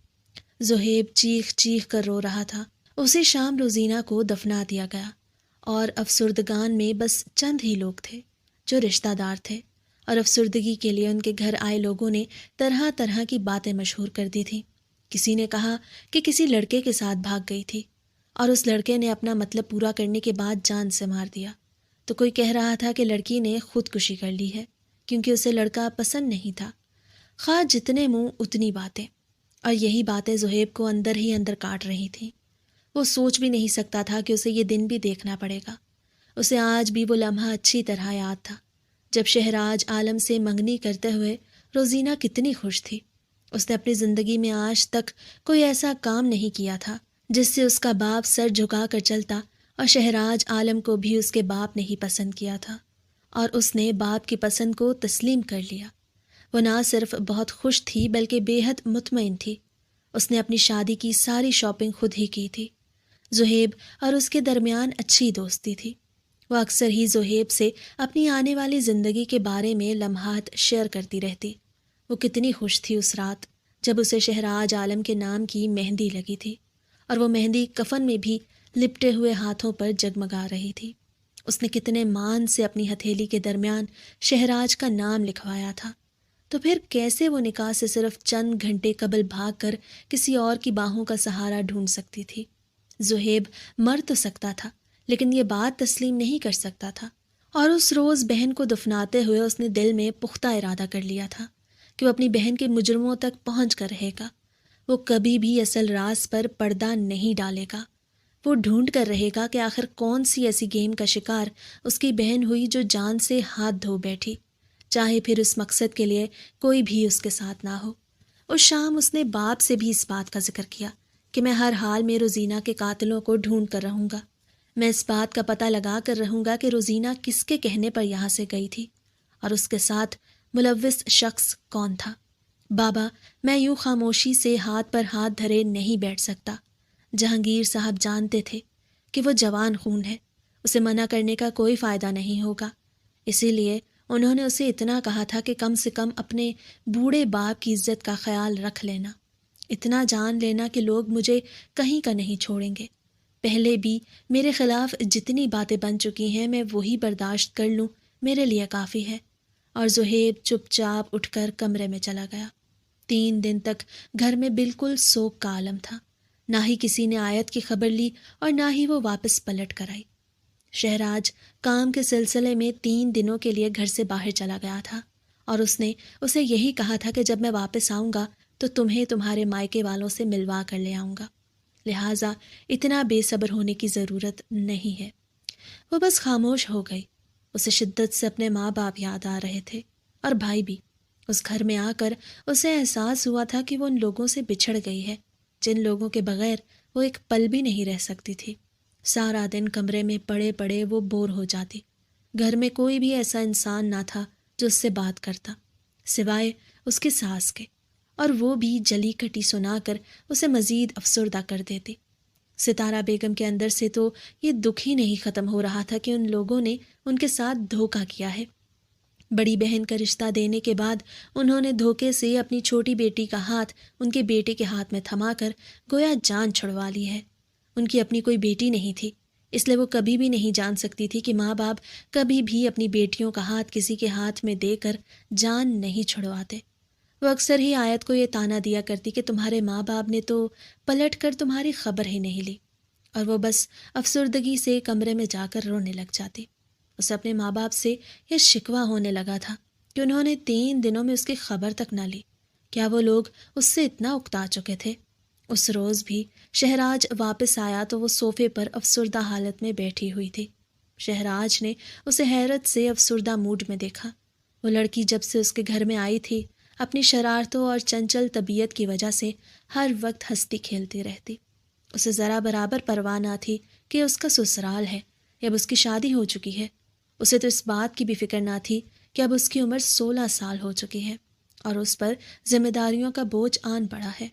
زہیب چیخ چیخ کر رو رہا تھا۔ اسی شام روزینہ کو دفنا دیا گیا، اور افسردگان میں بس چند ہی لوگ تھے جو رشتہ دار تھے، اور افسردگی کے لیے ان کے گھر آئے لوگوں نے طرح طرح کی باتیں مشہور کر دی تھیں۔ کسی نے کہا کہ کسی لڑکے کے ساتھ بھاگ گئی تھی، اور اس لڑکے نے اپنا مطلب پورا کرنے کے بعد جان سے مار دیا۔ تو کوئی کہہ رہا تھا کہ لڑکی نے خودکشی کر لی ہے کیونکہ اسے لڑکا پسند نہیں تھا۔ خواہ جتنے منہ اتنی باتیں، اور یہی باتیں زہیب کو اندر ہی اندر کاٹ رہی تھیں۔ وہ سوچ بھی نہیں سکتا تھا کہ اسے یہ دن بھی دیکھنا پڑے گا۔ اسے آج بھی وہ لمحہ اچھی طرح یاد تھا جب شہراج عالم سے منگنی کرتے ہوئے روزینہ کتنی خوش تھی۔ اس نے اپنی زندگی میں آج تک کوئی ایسا کام نہیں کیا تھا جس سے اس کا باپ سر جھکا کر چلتا، اور شہراج عالم کو بھی اس کے باپ نے ہی پسند کیا تھا، اور اس نے باپ کی پسند کو تسلیم کر لیا۔ وہ نہ صرف بہت خوش تھی بلکہ بے حد مطمئن تھی۔ اس نے اپنی شادی کی ساری شاپنگ خود ہی کی تھی۔ زہیب اور اس کے درمیان اچھی دوستی تھی۔ وہ اکثر ہی زہیب سے اپنی آنے والی زندگی کے بارے میں لمحات شیئر کرتی رہتی۔ وہ کتنی خوش تھی اس رات جب اسے شہراج عالم کے نام کی مہندی لگی تھی، اور وہ مہندی کفن میں بھی لپٹے ہوئے ہاتھوں پر جگمگا رہی تھی۔ اس نے کتنے مان سے اپنی ہتھیلی کے درمیان شہراج کا نام لکھوایا تھا، تو پھر کیسے وہ نکاح سے صرف چند گھنٹے قبل بھاگ کر کسی اور کی باہوں کا سہارا ڈھونڈ سکتی تھی؟ زہیب مر تو سکتا تھا، لیکن یہ بات تسلیم نہیں کر سکتا تھا، اور اس روز بہن کو دفناتے ہوئے اس نے دل میں پختہ ارادہ کر لیا تھا کہ وہ اپنی بہن کے مجرموں تک پہنچ کر رہے گا۔ وہ کبھی بھی اصل راز پر پردہ نہیں ڈالے گا۔ وہ ڈھونڈ کر رہے گا کہ آخر کون سی ایسی گیم کا شکار اس کی بہن ہوئی جو جان سے ہاتھ دھو بیٹھی، چاہے پھر اس مقصد کے لیے کوئی بھی اس کے ساتھ نہ ہو۔ اس شام اس نے باپ سے بھی اس بات کا ذکر کیا کہ میں ہر حال میں روزینہ کے قاتلوں کو ڈھونڈ کر رہوں گا۔ میں اس بات کا پتہ لگا کر رہوں گا کہ روزینہ کس کے کہنے پر یہاں سے گئی تھی، اور اس کے ساتھ ملوث شخص کون تھا۔ بابا، میں یوں خاموشی سے ہاتھ پر ہاتھ دھرے نہیں بیٹھ سکتا۔ جہانگیر صاحب جانتے تھے کہ وہ جوان خون ہے، اسے منع کرنے کا کوئی فائدہ نہیں ہوگا، اسی لیے انہوں نے اسے اتنا کہا تھا کہ کم سے کم اپنے بوڑھے باپ کی عزت کا خیال رکھ لینا۔ اتنا جان لینا کہ لوگ مجھے کہیں کا نہیں چھوڑیں گے۔ پہلے بھی میرے خلاف جتنی باتیں بن چکی ہیں میں وہی برداشت کر لوں، میرے لیے کافی ہے۔ اور زہیب چپ چاپ اٹھ کر کمرے میں چلا گیا۔ 3 دن تک گھر میں بالکل سوگ کا عالم تھا۔ نہ ہی کسی نے آیت کی خبر لی اور نہ ہی وہ واپس پلٹ کر آئی۔ شہراج کام کے سلسلے میں 3 دنوں کے لیے گھر سے باہر چلا گیا تھا اور اس نے اسے یہی کہا تھا کہ جب میں واپس آؤں گا تو تمہیں تمہارے مائکے والوں سے ملوا کر لے آؤں گا، لہٰذا اتنا بے صبر ہونے کی ضرورت نہیں ہے۔ وہ بس خاموش ہو گئی۔ اسے شدت سے اپنے ماں باپ یاد آ رہے تھے اور بھائی بھی۔ اس گھر میں آ کر اسے احساس ہوا تھا کہ وہ ان لوگوں سے بچھڑ گئی ہے جن لوگوں کے بغیر وہ ایک پل بھی نہیں رہ سکتی تھی۔ سارا دن کمرے میں پڑے پڑے وہ بور ہو جاتی۔ گھر میں کوئی بھی ایسا انسان نہ تھا جو اس سے بات کرتا سوائے اس کی ساس کے، اور وہ بھی جلی کٹی سنا کر اسے مزید افسردہ کر دیتی۔ ستارہ بیگم کے اندر سے تو یہ دکھ ہی نہیں ختم ہو رہا تھا کہ ان لوگوں نے ان کے ساتھ دھوکہ کیا ہے۔ بڑی بہن کا رشتہ دینے کے بعد انہوں نے دھوکے سے اپنی چھوٹی بیٹی کا ہاتھ ان کے بیٹے کے ہاتھ میں تھما کر گویا جان چھڑوا لی ہے۔ ان کی اپنی کوئی بیٹی نہیں تھی، اس لیے وہ کبھی بھی نہیں جان سکتی تھی کہ ماں باپ کبھی بھی اپنی بیٹیوں کا ہاتھ کسی کے ہاتھ میں دے کر جان نہیں چھڑواتے۔ وہ اکثر ہی آیت کو یہ طعنہ دیا کرتی کہ تمہارے ماں باپ نے تو پلٹ کر تمہاری خبر ہی نہیں لی، اور وہ بس افسردگی سے کمرے میں جا کر رونے لگ جاتی۔ اسے اپنے ماں باپ سے یہ شکوہ ہونے لگا تھا کہ انہوں نے 3 دنوں میں اس کی خبر تک نہ لی۔ کیا وہ لوگ اس سے اتنا اکتا چکے تھے؟ اس روز بھی شہراج واپس آیا تو وہ صوفے پر افسردہ حالت میں بیٹھی ہوئی تھی۔ شہراج نے اسے حیرت سے افسردہ موڈ میں دیکھا۔ وہ لڑکی جب سے اس کے گھر میں آئی تھی اپنی شرارتوں اور چنچل طبیعت کی وجہ سے ہر وقت ہنستی کھیلتی رہتی۔ اسے ذرا برابر پرواہ نہ تھی کہ اس کا سسرال ہے یا اب اس کی شادی ہو چکی ہے۔ اسے تو اس بات کی بھی فکر نہ تھی کہ اب اس کی عمر 16 سال ہو چکی ہے اور اس پر ذمہ داریوں کا بوجھ آن پڑا ہے۔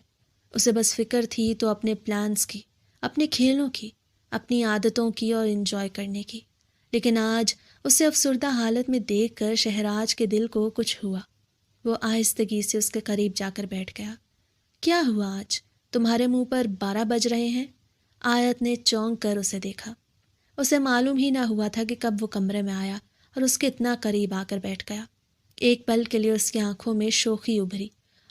اسے بس فکر تھی تو اپنے پلانز کی، اپنے کھیلوں کی، اپنی عادتوں کی اور انجوائے کرنے کی۔ لیکن آج اسے افسردہ حالت میں دیکھ کر شہراج کے دل کو کچھ ہوا۔ وہ آہستگی سے اس کے قریب جا کر بیٹھ گیا۔ کیا ہوا آج؟ تمہارے منہ پر 12 بج رہے ہیں؟ آیت نے چونک کر اسے دیکھا۔ اسے معلوم ہی نہ ہوا تھا کہ کب وہ کمرے میں آیا اور اس کے اتنا قریب آ کر بیٹھ گیا۔ ایک پل کے لیے اس کی آنکھوں میں شوخی ابھری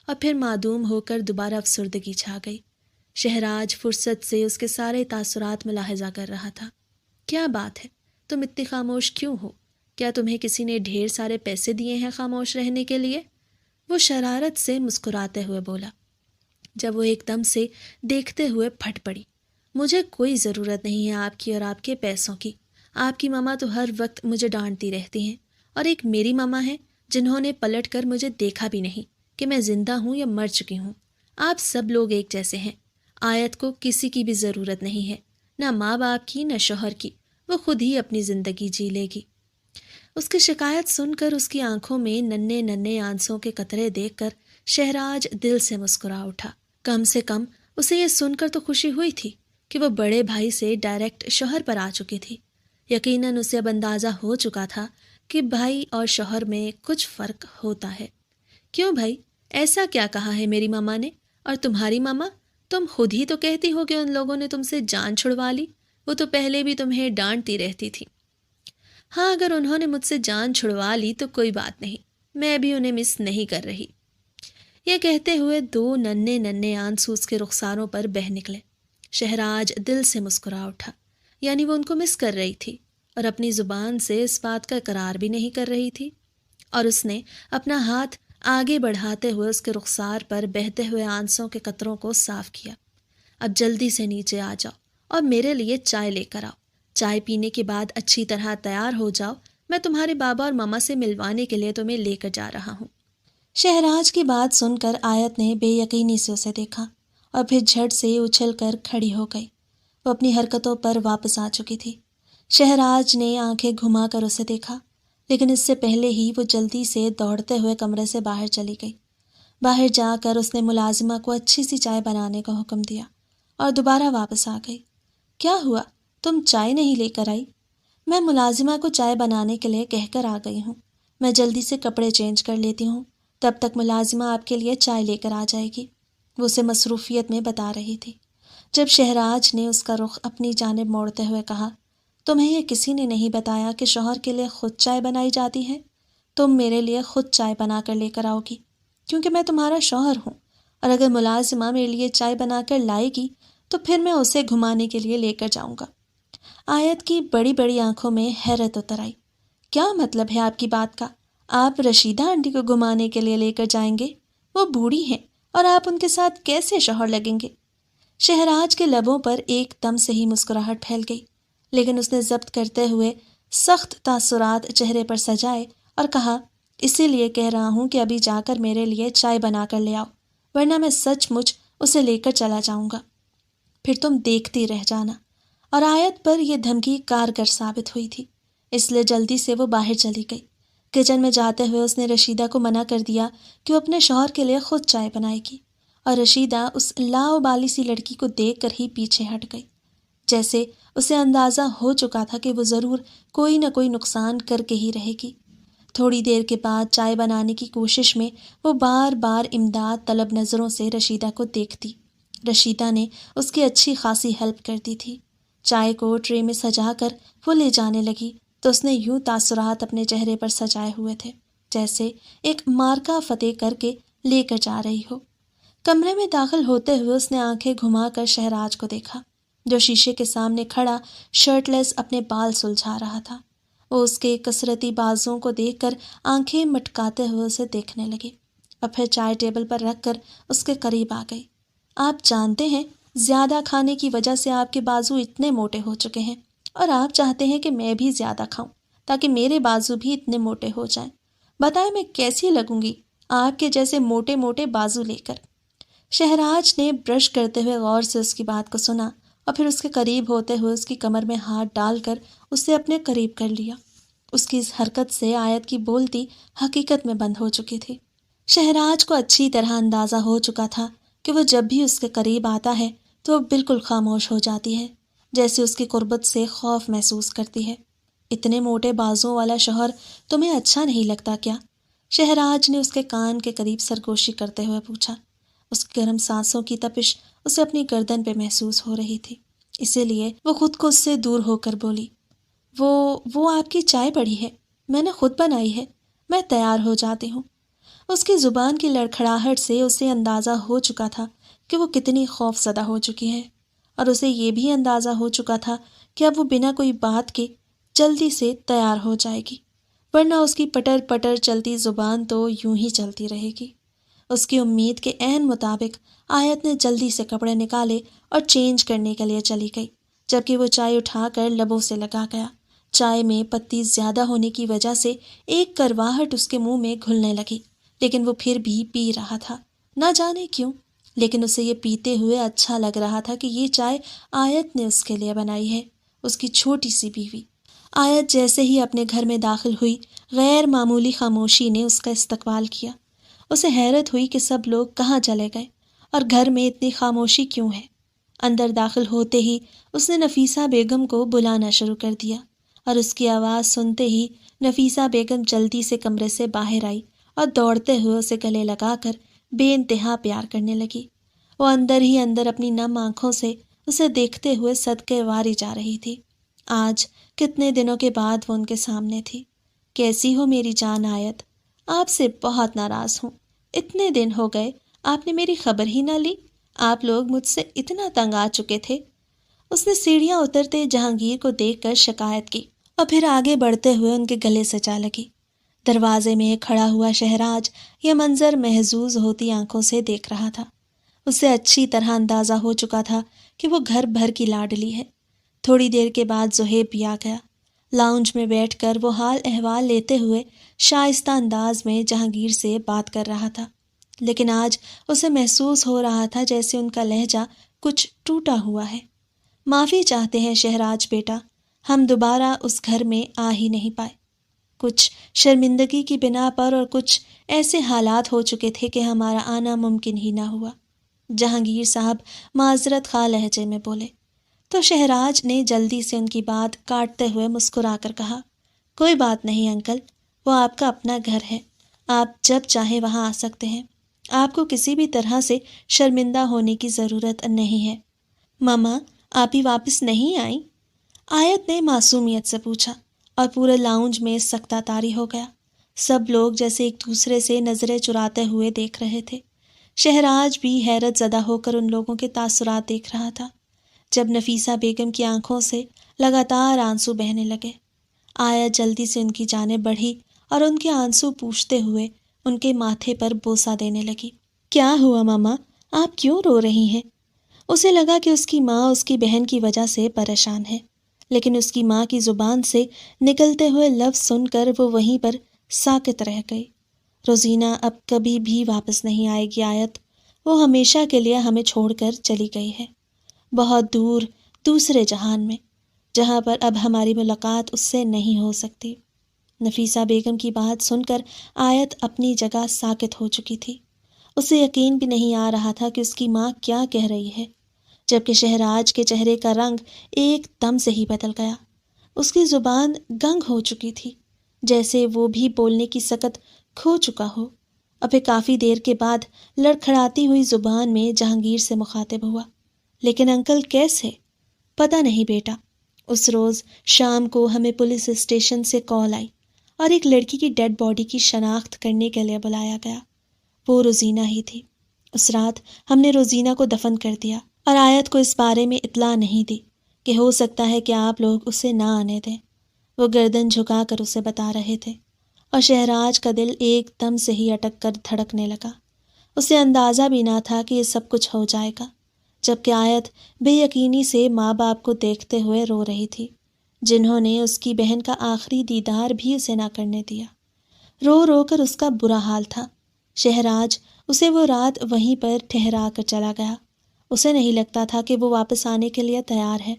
اور پھر معدوم ہو کر دوبارہ افسردگی چھا گئی۔ شہراج فرصت سے اس کے سارے تاثرات ملاحظہ کر رہا تھا۔ کیا بات ہے؟ تم اتنی خاموش کیوں ہو؟ کیا تمہیں کسی نے ڈھیر سارے پیسے دیے ہیں خاموش رہنے کے لیے؟ وہ شرارت سے مسکراتے ہوئے بولا، جب وہ ایک دم سے دیکھتے ہوئے پھٹ پڑی۔ مجھے کوئی ضرورت نہیں ہے آپ کی اور آپ کے پیسوں کی۔ آپ کی ماما تو ہر وقت مجھے ڈانٹتی رہتی ہیں، اور ایک میری ماما ہیں جنہوں نے پلٹ کر مجھے دیکھا بھی نہیں کہ میں زندہ ہوں یا مر چکی ہوں۔ آپ سب لوگ ایک جیسے ہیں۔ آیت کو کسی کی بھی ضرورت نہیں ہے، نہ ماں باپ کی نہ شوہر کی۔ وہ خود ہی اپنی زندگی جی لے گی۔ اس کی شکایت سن کر اس کی آنکھوں میں ننھے ننھے آنسوں کے قطرے دیکھ کر شہراج دل سے مسکرا اٹھا۔ کم سے کم اسے یہ سن کر تو خوشی ہوئی تھی کہ وہ بڑے بھائی سے ڈائریکٹ شوہر پر آ چکی تھی۔ یقیناً اسے اب اندازہ ہو چکا تھا کہ بھائی اور شوہر میں کچھ فرق ہوتا ہے۔ کیوں بھائی، ایسا کیا کہا ہے میری ماما نے؟ اور تمہاری ماما؟ تم خود ہی تو کہتی ہو کہ ان لوگوں نے تم سے جان چھڑوا لی۔ وہ تو پہلے بھی تمہیں ڈانٹتی رہتی تھی۔ ہاں، اگر انہوں نے مجھ سے جان چھڑوا لی تو کوئی بات نہیں، میں بھی انہیں مس نہیں کر رہی۔ یہ کہتے ہوئے 2 ننھے ننھے آنسو اس کے رخساروں پر بہہ نکلے۔ شہراج دل سے مسکرا اٹھا، یعنی وہ ان کو مس کر رہی تھی اور اپنی زبان سے اس بات کا اقرار بھی نہیں کر رہی تھی۔ اور اس نے اپنا ہاتھ آگے بڑھاتے ہوئے اس کے رخسار پر بہتے ہوئے آنسوں کے قطروں کو صاف کیا۔ اب جلدی سے نیچے آ جاؤ اور میرے لیے چائے لے کر آؤ۔ چائے پینے کے بعد اچھی طرح تیار ہو جاؤ، میں تمہارے بابا اور ماما سے ملوانے کے لیے تمہیں لے کر جا رہا ہوں۔ شہراج کی بات سن کر آیت نے بے یقینی سے اسے دیکھا اور پھر جھٹ سے اچھل کر کھڑی ہو گئی۔ وہ اپنی حرکتوں پر واپس آ چکی تھی۔ شہراج نے آنکھیں گھما کر اسے دیکھا، لیکن اس سے پہلے ہی وہ جلدی سے دوڑتے ہوئے کمرے سے باہر چلی گئی۔ باہر جا کر اس نے ملازمہ کو اچھی سی چائے بنانے کا حکم دیا اور دوبارہ واپس آ گئی۔ کیا ہوا؟ تم چائے نہیں لے کر آئی؟ میں ملازمہ کو چائے بنانے کے لیے کہہ کر آ گئی ہوں۔ میں جلدی سے کپڑے چینج کر لیتی ہوں، تب تک ملازمہ آپ کے لیے چائے لے کر آ جائے گی۔ وہ اسے مصروفیت میں بتا رہی تھی۔ جب شہراج نے اس کا رخ اپنی جانب موڑتے ہوئے کہا، تمہیں یہ کسی نے نہیں بتایا کہ شوہر کے لیے خود چائے بنائی جاتی ہے؟ تم میرے لیے خود چائے بنا کر لے کر آؤ گی، کیونکہ میں تمہارا شوہر ہوں، اور اگر ملازمہ میرے لیے چائے بنا کر لائے گی تو پھر میں اسے گھمانے کے لیے لے کر جاؤں گا۔ آیت کی بڑی بڑی آنکھوں میں حیرت اتر آئی۔ کیا مطلب ہے آپ کی بات کا؟ آپ رشیدہ آنٹی کو گھمانے کے لیے لے کر جائیں گے؟ وہ بوڑھی ہیں اور آپ ان کے ساتھ کیسے شوہر لگیں گے؟ شہراج کے لبوں پر ایک دم سے ہی مسکراہٹ پھیل گئی، لیکن اس نے ضبط کرتے ہوئے سخت تاثرات چہرے پر سجائے اور کہا، اسی لیے کہہ رہا ہوں کہ ابھی جا کر میرے لیے چائے بنا کر لے آؤ، ورنہ میں سچ مچ اسے لے کر چلا جاؤں گا، پھر تم دیکھتی رہ جانا۔ اور آیت پر یہ دھمکی کارگر ثابت ہوئی تھی، اس لیے جلدی سے وہ باہر چلی گئی۔ کچن میں جاتے ہوئے اس نے رشیدہ کو منع کر دیا کہ وہ اپنے شوہر کے لیے خود چائے بنائے گی، اور رشیدہ اس لاؤبالی سی لڑکی کو دیکھ کر ہی پیچھے ہٹ گئی، جیسے اسے اندازہ ہو چکا تھا کہ وہ ضرور کوئی نہ کوئی نقصان کر کے ہی رہے گی۔ تھوڑی دیر کے بعد چائے بنانے کی کوشش میں وہ بار بار امداد طلب نظروں سے رشیدہ کو دیکھتی۔ رشیدہ نے اس کی اچھی خاصی ہیلپ کر دی تھی۔ چائے کو ٹرے میں سجا کر وہ لے جانے لگی تو اس نے یوں تاثرات اپنے چہرے پر سجائے ہوئے تھے جیسے ایک مارکا فتح کر کے لے کر جا رہی ہو۔ کمرے میں داخل ہوتے ہوئے اس نے آنکھیں گھما کر شہراج کو دیکھا، جو شیشے کے سامنے کھڑا شرٹ لیس اپنے بال سلجھا رہا تھا۔ وہ اس کے کثرتی بازوں کو دیکھ کر آنکھیں مٹکاتے ہوئے اسے دیکھنے لگی، اور پھر چائے ٹیبل پر رکھ کر اس کے قریب آ گئی۔ آپ جانتے ہیں زیادہ کھانے کی وجہ سے آپ کے بازو اتنے موٹے ہو چکے ہیں، اور آپ چاہتے ہیں کہ میں بھی زیادہ کھاؤں تاکہ میرے بازو بھی اتنے موٹے ہو جائیں۔ بتائیں میں کیسی لگوں گی آپ کے جیسے موٹے موٹے بازو لے کر؟ شہراج نے برش کرتے ہوئے غور سے اس کی بات کو سنا، اور پھر اس کے قریب ہوتے ہوئے اس کی کمر میں ہاتھ ڈال کر اسے اپنے قریب کر لیا۔ اس کی اس حرکت سے آیت کی بولتی حقیقت میں بند ہو چکی تھی۔ شہراج کو اچھی طرح اندازہ ہو چکا تھا کہ وہ جب بھی اس کے قریب آتا ہے تو وہ بالکل خاموش ہو جاتی ہے، جیسے اس کی قربت سے خوف محسوس کرتی ہے۔ اتنے موٹے بازوں والا شوہر تمہیں اچھا نہیں لگتا کیا؟ شہراج نے اس کے کان کے قریب سرگوشی کرتے ہوئے پوچھا۔ اس کی گرم سانسوں کی تپش اسے اپنی گردن پہ محسوس ہو رہی تھی، اسی لیے وہ خود کو اس سے دور ہو کر بولی، وہ آپ کی چائے پڑی ہے، میں نے خود بنائی ہے، میں تیار ہو جاتی ہوں۔ اس کی زبان کی لڑکھڑاہٹ سے اسے اندازہ ہو چکا تھا کہ وہ کتنی خوف زدہ ہو چکی ہے، اور اسے یہ بھی اندازہ ہو چکا تھا کہ اب وہ بنا کوئی بات کے جلدی سے تیار ہو جائے گی، ورنہ اس کی پٹر پٹر چلتی زبان تو یوں ہی چلتی رہے گی۔ اس کی امید کے عین مطابق آیت نے جلدی سے کپڑے نکالے اور چینج کرنے کے لیے چلی گئی، جبکہ وہ چائے اٹھا کر لبوں سے لگا گیا۔ چائے میں پتی زیادہ ہونے کی وجہ سے ایک کرواہٹ اس کے منہ میں گھلنے لگی، لیکن وہ پھر بھی پی رہا تھا، نہ جانے کیوں، لیکن اسے یہ پیتے ہوئے اچھا لگ رہا تھا کہ یہ چائے آیت نے اس کے لیے بنائی ہے، اس کی چھوٹی سی بیوی۔ آیت جیسے ہی اپنے گھر میں داخل ہوئی، غیر معمولی خاموشی نے اس کا استقبال کیا۔ اسے حیرت ہوئی کہ سب لوگ کہاں چلے گئے اور گھر میں اتنی خاموشی کیوں ہے۔ اندر داخل ہوتے ہی اس نے نفیسہ بیگم کو بلانا شروع کر دیا، اور اس کی آواز سنتے ہی نفیسہ بیگم جلدی سے کمرے سے باہر آئی اور دوڑتے ہوئے اسے گلے لگا کر بے انتہا پیار کرنے لگی۔ وہ اندر ہی اندر اپنی نم آنکھوں سے اسے دیکھتے ہوئے صدقے واری جا رہی تھی۔ آج کتنے دنوں کے بعد وہ ان کے سامنے تھی۔ کیسی ہو میری جان آیت؟ آپ سے بہت ناراض ہوں، اتنے دن ہو گئے آپ نے میری خبر ہی نہ لی، آپ لوگ مجھ سے اتنا تنگ آ چکے تھے۔ اس نے سیڑھیاں اترتے جہانگیر کو دیکھ کر شکایت کی، اور پھر آگے بڑھتے ہوئے ان کے گلے سے جا لگی۔ دروازے میں کھڑا ہوا شہراج یہ منظر محظوظ ہوتی آنکھوں سے دیکھ رہا تھا۔ اسے اچھی طرح اندازہ ہو چکا تھا کہ وہ گھر بھر کی لاڈلی ہے۔ تھوڑی دیر کے بعد زہیب بھی آ گیا۔ لاؤنج میں بیٹھ کر وہ حال احوال لیتے ہوئے شائستہ انداز میں جہانگیر سے بات کر رہا تھا، لیکن آج اسے محسوس ہو رہا تھا جیسے ان کا لہجہ کچھ ٹوٹا ہوا ہے۔ معافی چاہتے ہیں شہراج بیٹا، ہم دوبارہ اس گھر میں آ ہی نہیں پائے، کچھ شرمندگی کی بنا پر، اور کچھ ایسے حالات ہو چکے تھے کہ ہمارا آنا ممکن ہی نہ ہوا۔ جہانگیر صاحب معذرت خواہ لہجے میں بولے تو شہراج نے جلدی سے ان کی بات کاٹتے ہوئے مسکرا کر کہا، کوئی بات نہیں انکل، وہ آپ کا اپنا گھر ہے، آپ جب چاہیں وہاں آ سکتے ہیں۔ آپ کو کسی بھی طرح سے شرمندہ ہونے کی ضرورت نہیں ہے۔ ماما، آپ ہی واپس نہیں آئیں؟ آیت نے معصومیت سے پوچھا، اور پورے لاؤنج میں سکتہ طاری ہو گیا۔ سب لوگ جیسے ایک دوسرے سے نظریں چراتے ہوئے دیکھ رہے تھے۔ شہراج بھی حیرت زدہ ہو کر ان لوگوں کے تاثرات دیکھ رہا تھا۔ جب نفیسہ بیگم کی آنکھوں سے لگاتار آنسو بہنے لگے، آیت جلدی سے ان کی جانب بڑھی اور ان کے آنسو پوچھتے ہوئے ان کے ماتھے پر بوسہ دینے لگی۔ کیا ہوا ماما؟ آپ کیوں رو رہی ہیں؟ اسے لگا کہ اس کی ماں اس کی بہن کی وجہ سے پریشان ہے، لیکن اس کی ماں کی زبان سے نکلتے ہوئے لفظ سن کر وہ وہیں پر ساکت رہ گئی۔ روزینہ اب کبھی بھی واپس نہیں آئے گی آیت، وہ ہمیشہ کے لیے ہمیں چھوڑ کر چلی گئی ہے، بہت دور دوسرے جہان میں، جہاں پر اب ہماری ملاقات اس سے نہیں ہو سکتی۔ نفیسہ بیگم کی بات سن کر آیت اپنی جگہ ساکت ہو چکی تھی۔ اسے یقین بھی نہیں آ رہا تھا کہ اس کی ماں کیا کہہ رہی ہے، جبکہ شہراج کے چہرے کا رنگ ایک دم سے ہی بدل گیا۔ اس کی زبان گنگ ہو چکی تھی، جیسے وہ بھی بولنے کی سکت کھو چکا ہو، اور پھر کافی دیر کے بعد لڑکھڑاتی ہوئی زبان میں جہانگیر سے مخاطب ہوا۔ لیکن انکل کیسے؟ پتہ نہیں بیٹا، اس روز شام کو ہمیں پولیس اسٹیشن سے کال آئی اور ایک لڑکی کی ڈیڈ باڈی کی شناخت کرنے کے لیے بلایا گیا۔ وہ روزینہ ہی تھی۔ اس رات ہم نے روزینہ کو دفن کر دیا اور آیت کو اس بارے میں اطلاع نہیں دی کہ ہو سکتا ہے کہ آپ لوگ اسے نہ آنے دیں۔ وہ گردن جھکا کر اسے بتا رہے تھے، اور شہراج کا دل ایک دم سے ہی اٹک کر دھڑکنے لگا۔ اسے اندازہ بھی نہ تھا کہ یہ سب کچھ ہو جائے گا، جبکہ آیت بے یقینی سے ماں باپ کو دیکھتے ہوئے رو رہی تھی، جنہوں نے اس کی بہن کا آخری دیدار بھی اسے نہ کرنے دیا۔ رو رو کر اس کا برا حال تھا۔ شہراج اسے وہ رات وہیں پر ٹھہرا کر چلا گیا۔ اسے نہیں لگتا تھا کہ وہ واپس آنے کے لیے تیار ہے۔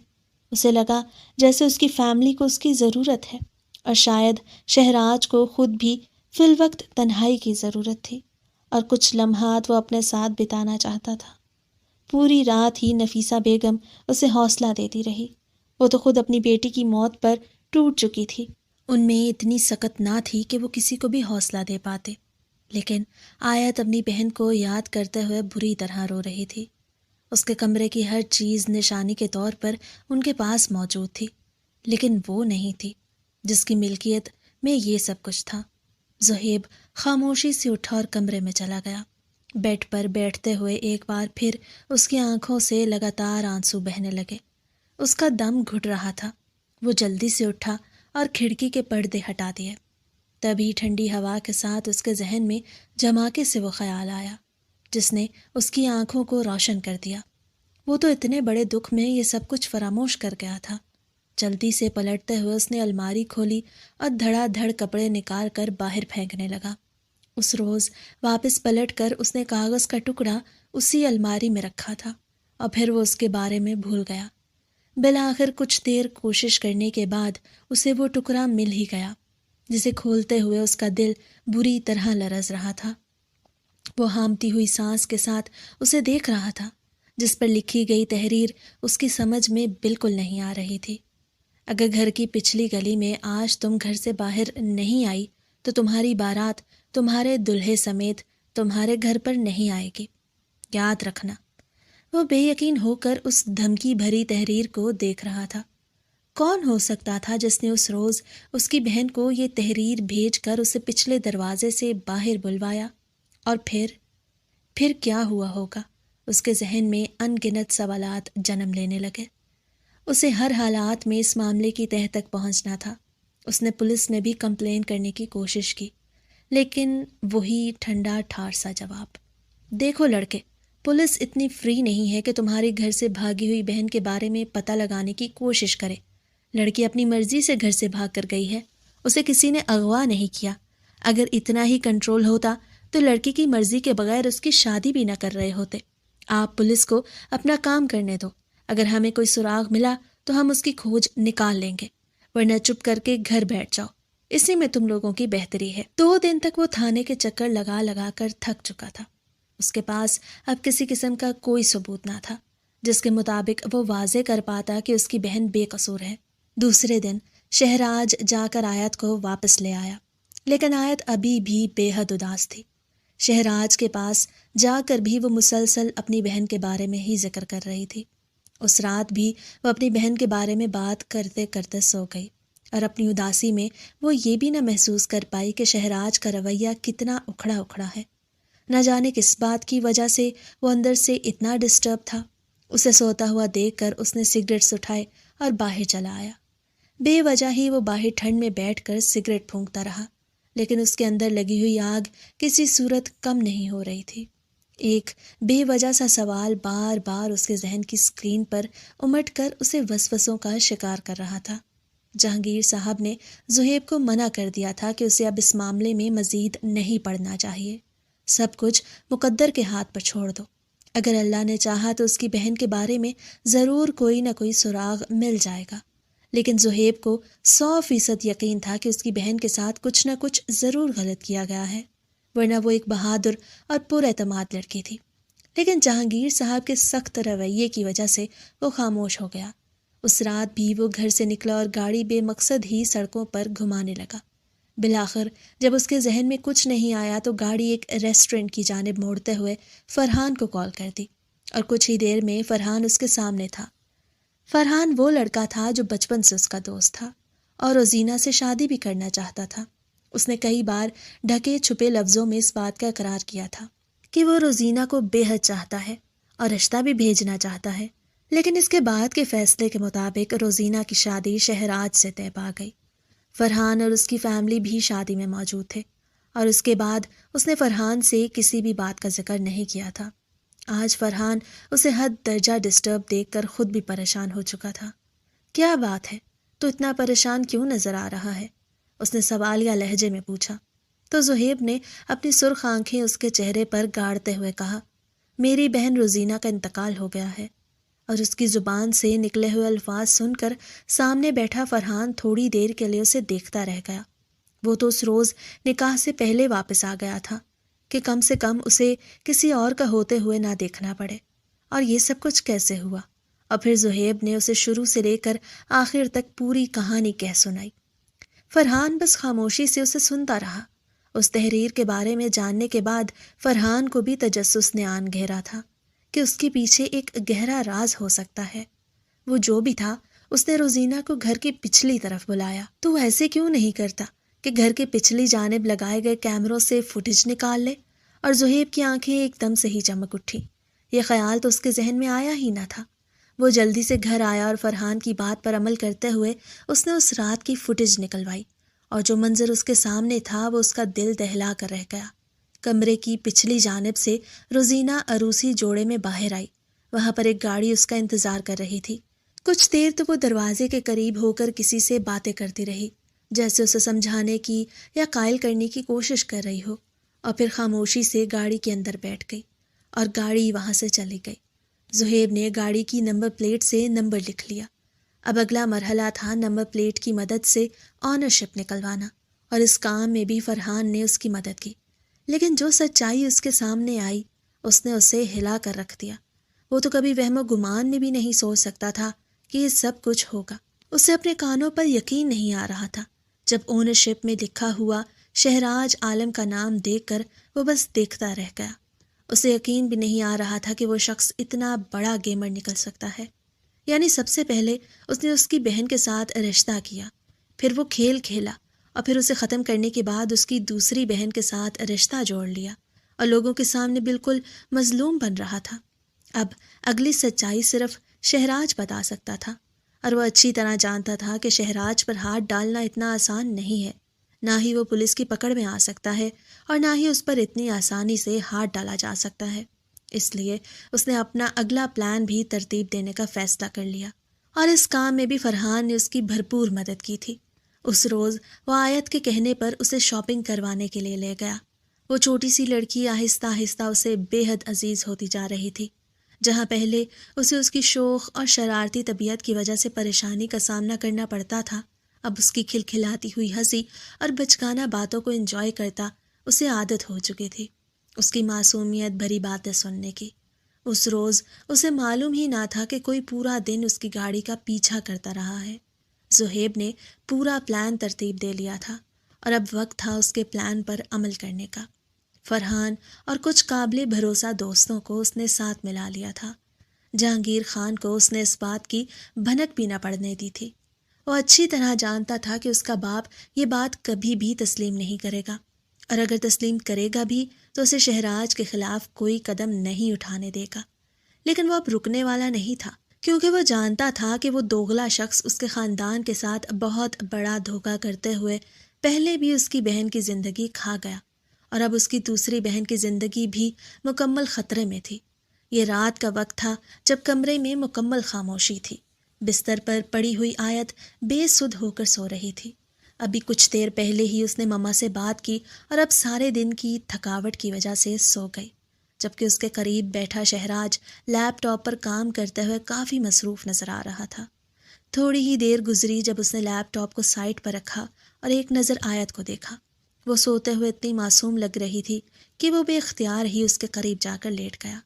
اسے لگا جیسے اس کی فیملی کو اس کی ضرورت ہے، اور شاید شہراج کو خود بھی فی الوقت تنہائی کی ضرورت تھی، اور کچھ لمحات وہ اپنے ساتھ بتانا چاہتا تھا۔ پوری رات ہی نفیسہ بیگم اسے حوصلہ دیتی رہی۔ وہ تو خود اپنی بیٹی کی موت پر ٹوٹ چکی تھی۔ ان میں اتنی سکت نہ تھی کہ وہ کسی کو بھی حوصلہ دے پاتے، لیکن آیت اپنی بہن کو یاد کرتے ہوئے بری طرح رو رہی تھی۔ اس کے کمرے کی ہر چیز نشانی کے طور پر ان کے پاس موجود تھی، لیکن وہ نہیں تھی جس کی ملکیت میں یہ سب کچھ تھا۔ زہیب خاموشی سے اٹھا اور کمرے میں چلا گیا۔ بیڈ پر بیٹھتے ہوئے ایک بار پھر اس کی آنکھوں سے لگاتار آنسو بہنے لگے۔ اس کا دم گھٹ رہا تھا۔ وہ جلدی سے اٹھا اور کھڑکی کے پردے ہٹا دیے۔ تبھی ٹھنڈی ہوا کے ساتھ اس کے ذہن میں جھماکے سے وہ خیال آیا جس نے اس کی آنکھوں کو روشن کر دیا۔ وہ تو اتنے بڑے دکھ میں یہ سب کچھ فراموش کر گیا تھا۔ جلدی سے پلٹتے ہوئے اس نے الماری کھولی اور دھڑا دھڑ کپڑے نکال کر باہر پھینکنے لگا۔ اس روز واپس پلٹ کر اس نے کاغذ کا ٹکڑا اسی الماری میں رکھا تھا، اور پھر وہ اس کے بارے میں بھول گیا۔ بالآخر کچھ دیر کوشش کرنے کے بعد اسے وہ ٹکڑا مل ہی گیا، جسے کھولتے ہوئے اس کا دل بری طرح لرز رہا تھا۔ وہ ہامتی ہوئی سانس کے ساتھ اسے دیکھ رہا تھا، جس پر لکھی گئی تحریر اس کی سمجھ میں بالکل نہیں آ رہی تھی۔ اگر گھر کی پچھلی گلی میں آج تم گھر سے باہر نہیں آئی تو تمہاری بارات تمہارے دلہے سمیت تمہارے گھر پر نہیں آئے گی، یاد رکھنا۔ وہ بے یقین ہو کر اس دھمکی بھری تحریر کو دیکھ رہا تھا۔ کون ہو سکتا تھا جس نے اس روز اس کی بہن کو یہ تحریر بھیج کر اسے پچھلے دروازے سے باہر بلوایا؟ اور پھر کیا ہوا ہوگا؟ اس کے ذہن میں ان گنت سوالات جنم لینے لگے۔ اسے ہر حالات میں اس معاملے کی تہہ تک پہنچنا تھا۔ اس نے پولیس میں بھی کمپلین کرنے کی کوشش کی، لیکن وہی ٹھنڈا ٹھار سا جواب۔ دیکھو لڑکے، پولیس اتنی فری نہیں ہے کہ تمہاری گھر سے بھاگی ہوئی بہن کے بارے میں پتہ لگانے کی کوشش کرے۔ لڑکی اپنی مرضی سے گھر سے بھاگ کر گئی ہے، اسے کسی نے اغوا نہیں کیا۔ اگر اتنا ہی کنٹرول ہوتا تو لڑکی کی مرضی کے بغیر اس کی شادی بھی نہ کر رہے ہوتے۔ آپ پولیس کو اپنا کام کرنے دو۔ اگر ہمیں کوئی سراغ ملا تو ہم اس کی کھوج نکال لیں گے، ورنہ چپ کر کے گھر بیٹھ جاؤ، اسی میں تم لوگوں کی بہتری ہے۔ 2 دن تک وہ تھانے کے چکر لگا لگا کر تھک چکا تھا۔ اس کے پاس اب کسی قسم کا کوئی ثبوت نہ تھا جس کے مطابق وہ واضح کر پاتا کہ اس کی بہن بے قصور ہے۔ دوسرے دن شہراج جا کر آیت کو واپس لے آیا، لیکن آیت ابھی بھی بے حد اداس تھی۔ شہراج کے پاس جا کر بھی وہ مسلسل اپنی بہن کے بارے میں ہی ذکر کر رہی تھی۔ اس رات بھی وہ اپنی بہن کے بارے میں بات کرتے کرتے سو گئی، اور اپنی اداسی میں وہ یہ بھی نہ محسوس کر پائی کہ شہراج کا رویہ کتنا اکھڑا اکھڑا ہے۔ نہ جانے کس بات کی وجہ سے وہ اندر سے اتنا ڈسٹرب تھا۔ اسے سوتا ہوا دیکھ کر اس نے سگریٹس اٹھائے اور باہر چلا آیا۔ بے وجہ ہی وہ باہر ٹھنڈ میں بیٹھ کر سگریٹ پھونکتا رہا، لیکن اس کے اندر لگی ہوئی آگ کسی صورت کم نہیں ہو رہی تھی۔ ایک بے وجہ سا سوال بار بار اس کے ذہن کی اسکرین پر امٹ کر اسے وسوسوں کا شکار کر رہا تھا۔ جہانگیر صاحب نے زہیب کو منع کر دیا تھا کہ اسے اب اس معاملے میں مزید نہیں پڑھنا چاہیے، سب کچھ مقدر کے ہاتھ پر چھوڑ دو۔ اگر اللہ نے چاہا تو اس کی بہن کے بارے میں ضرور کوئی نہ کوئی سراغ مل جائے گا۔ لیکن زہیب کو 100% یقین تھا کہ اس کی بہن کے ساتھ کچھ نہ کچھ ضرور غلط کیا گیا ہے، ورنہ وہ ایک بہادر اور پر اعتماد لڑکی تھی۔ لیکن جہانگیر صاحب کے سخت رویے کی وجہ سے وہ خاموش ہو گیا۔ اس رات بھی وہ گھر سے نکلا اور گاڑی بے مقصد ہی سڑکوں پر گھمانے لگا۔ بالآخر جب اس کے ذہن میں کچھ نہیں آیا تو گاڑی ایک ریسٹورنٹ کی جانب موڑتے ہوئے فرحان کو کال کر دی، اور کچھ ہی دیر میں فرحان اس کے سامنے تھا۔ فرحان وہ لڑکا تھا جو بچپن سے اس کا دوست تھا اور روزینہ سے شادی بھی کرنا چاہتا تھا۔ اس نے کئی بار ڈھکے چھپے لفظوں میں اس بات کا اقرار کیا تھا کہ وہ روزینہ کو بے حد چاہتا ہے اور رشتہ بھی بھیجنا چاہتا ہے، لیکن اس کے بعد کے فیصلے کے مطابق روزینہ کی شادی شہراج سے طے پا گئی۔ فرحان اور اس کی فیملی بھی شادی میں موجود تھے، اور اس کے بعد اس نے فرحان سے کسی بھی بات کا ذکر نہیں کیا تھا۔ آج فرحان اسے حد درجہ ڈسٹرب دیکھ کر خود بھی پریشان ہو چکا تھا۔ کیا بات ہے؟ تو اتنا پریشان کیوں نظر آ رہا ہے؟ اس نے سوالیہ لہجے میں پوچھا، تو زہیب نے اپنی سرخ آنکھیں اس کے چہرے پر گاڑتے ہوئے کہا، میری بہن روزینہ کا انتقال ہو گیا ہے۔ اور اس کی زبان سے نکلے ہوئے الفاظ سن کر سامنے بیٹھا فرحان تھوڑی دیر کے لیے اسے دیکھتا رہ گیا۔ وہ تو اس روز نکاح سے پہلے واپس آ گیا تھا کہ کم سے کم اسے کسی اور کا ہوتے ہوئے نہ دیکھنا پڑے، اور یہ سب کچھ کیسے ہوا؟ اور پھر زہیب نے اسے شروع سے لے کر آخر تک پوری کہانی کہہ سنائی۔ فرحان بس خاموشی سے اسے سنتا رہا۔ اس تحریر کے بارے میں جاننے کے بعد فرحان کو بھی تجسس نے آن گھیرا تھا کہ اس کے پیچھے ایک گہرا راز ہو سکتا ہے۔ وہ جو بھی تھا، اس نے روزینہ کو گھر کی پچھلی طرف بلایا۔ تو ایسے کیوں نہیں کرتا کہ گھر کے پچھلی جانب لگائے گئے کیمروں سے فوٹیج نکال لے؟ اور زہیب کی آنکھیں ایک دم سے ہی چمک اٹھی۔ یہ خیال تو اس کے ذہن میں آیا ہی نہ تھا۔ وہ جلدی سے گھر آیا اور فرحان کی بات پر عمل کرتے ہوئے اس نے اس رات کی فوٹیج نکلوائی، اور جو منظر اس کے سامنے تھا وہ اس کا دل دہلا کر رہ گیا۔ کمرے کی پچھلی جانب سے روزینہ عروسی جوڑے میں باہر آئی۔ وہاں پر ایک گاڑی اس کا انتظار کر رہی تھی۔ کچھ دیر تو وہ دروازے کے قریب ہو کر کسی سے باتیں کرتی رہی، جیسے اسے سمجھانے کی یا قائل کرنے کی کوشش کر رہی ہو، اور پھر خاموشی سے گاڑی کے اندر بیٹھ گئی اور گاڑی وہاں سے چلی گئی۔ زہیب نے گاڑی کی نمبر پلیٹ سے نمبر لکھ لیا۔ اب اگلا مرحلہ تھا نمبر پلیٹ کی مدد سے آنرشپ نکلوانا، اور اس کام میں بھی فرحان نے اس کی مدد کی۔ لیکن جو سچائی اس کے سامنے آئی، اس نے اسے ہلا کر رکھ دیا۔ وہ تو کبھی وہم و گمان میں بھی نہیں سوچ سکتا تھا کہ یہ سب کچھ ہوگا۔ اسے اپنے کانوں پر یقین نہیں آ رہا تھا جب اونرشپ میں لکھا ہوا شہراج عالم کا نام دیکھ کر وہ بس دیکھتا رہ گیا۔ اسے یقین بھی نہیں آ رہا تھا کہ وہ شخص اتنا بڑا گیمر نکل سکتا ہے۔ یعنی سب سے پہلے اس نے اس کی بہن کے ساتھ رشتہ کیا، پھر وہ کھیل کھیلا، اور پھر اسے ختم کرنے کے بعد اس کی دوسری بہن کے ساتھ رشتہ جوڑ لیا، اور لوگوں کے سامنے بالکل مظلوم بن رہا تھا۔ اب اگلی سچائی صرف شہراج بتا سکتا تھا، اور وہ اچھی طرح جانتا تھا کہ شہراج پر ہاتھ ڈالنا اتنا آسان نہیں ہے۔ نہ ہی وہ پولیس کی پکڑ میں آ سکتا ہے، اور نہ ہی اس پر اتنی آسانی سے ہاتھ ڈالا جا سکتا ہے۔ اس لیے اس نے اپنا اگلا پلان بھی ترتیب دینے کا فیصلہ کر لیا، اور اس کام میں بھی فرحان نے اس کی بھرپور مدد کی تھی۔ اس روز وہ آیت کے کہنے پر اسے شاپنگ کروانے کے لیے لے گیا۔ وہ چھوٹی سی لڑکی آہستہ آہستہ اسے بے حد عزیز ہوتی جا رہی تھی۔ جہاں پہلے اسے اس کی شوخ اور شرارتی طبیعت کی وجہ سے پریشانی کا سامنا کرنا پڑتا تھا، اب اس کی کھلکھلاتی ہوئی ہنسی اور بچگانہ باتوں کو انجوائے کرتا اسے عادت ہو چکی تھی، اس کی معصومیت بھری باتیں سننے کی۔ اس روز اسے معلوم ہی نہ تھا کہ کوئی پورا دن اس کی گاڑی کا پیچھا کرتا رہا ہے۔ زہیب نے پورا پلان ترتیب دے لیا تھا، اور اب وقت تھا اس کے پلان پر عمل کرنے کا۔ فرحان اور کچھ قابل بھروسہ دوستوں کو اس نے ساتھ ملا لیا تھا۔ جہانگیر خان کو اس نے اس بات کی بھنک بھی نہ پڑنے دی تھی۔ وہ اچھی طرح جانتا تھا کہ اس کا باپ یہ بات کبھی بھی تسلیم نہیں کرے گا، اور اگر تسلیم کرے گا بھی تو اسے شہراج کے خلاف کوئی قدم نہیں اٹھانے دے گا۔ لیکن وہ اب رکنے والا نہیں تھا، کیونکہ وہ جانتا تھا کہ وہ دوغلا شخص اس کے خاندان کے ساتھ بہت بڑا دھوکہ کرتے ہوئے پہلے بھی اس کی بہن کی زندگی کھا گیا، اور اب اس کی دوسری بہن کی زندگی بھی مکمل خطرے میں تھی۔ یہ رات کا وقت تھا جب کمرے میں مکمل خاموشی تھی۔ بستر پر پڑی ہوئی آیت بے سدھ ہو کر سو رہی تھی۔ ابھی کچھ دیر پہلے ہی اس نے مما سے بات کی اور اب سارے دن کی تھکاوٹ کی وجہ سے سو گئی، جبکہ اس کے قریب بیٹھا شہراج لیپ ٹاپ پر کام کرتے ہوئے کافی مصروف نظر آ رہا تھا۔ تھوڑی ہی دیر گزری جب اس نے لیپ ٹاپ کو سائڈ پر رکھا اور ایک نظر آیت کو دیکھا۔ وہ سوتے ہوئے اتنی معصوم لگ رہی تھی کہ وہ بے اختیار ہی اس کے قریب جا کر لیٹ گیا۔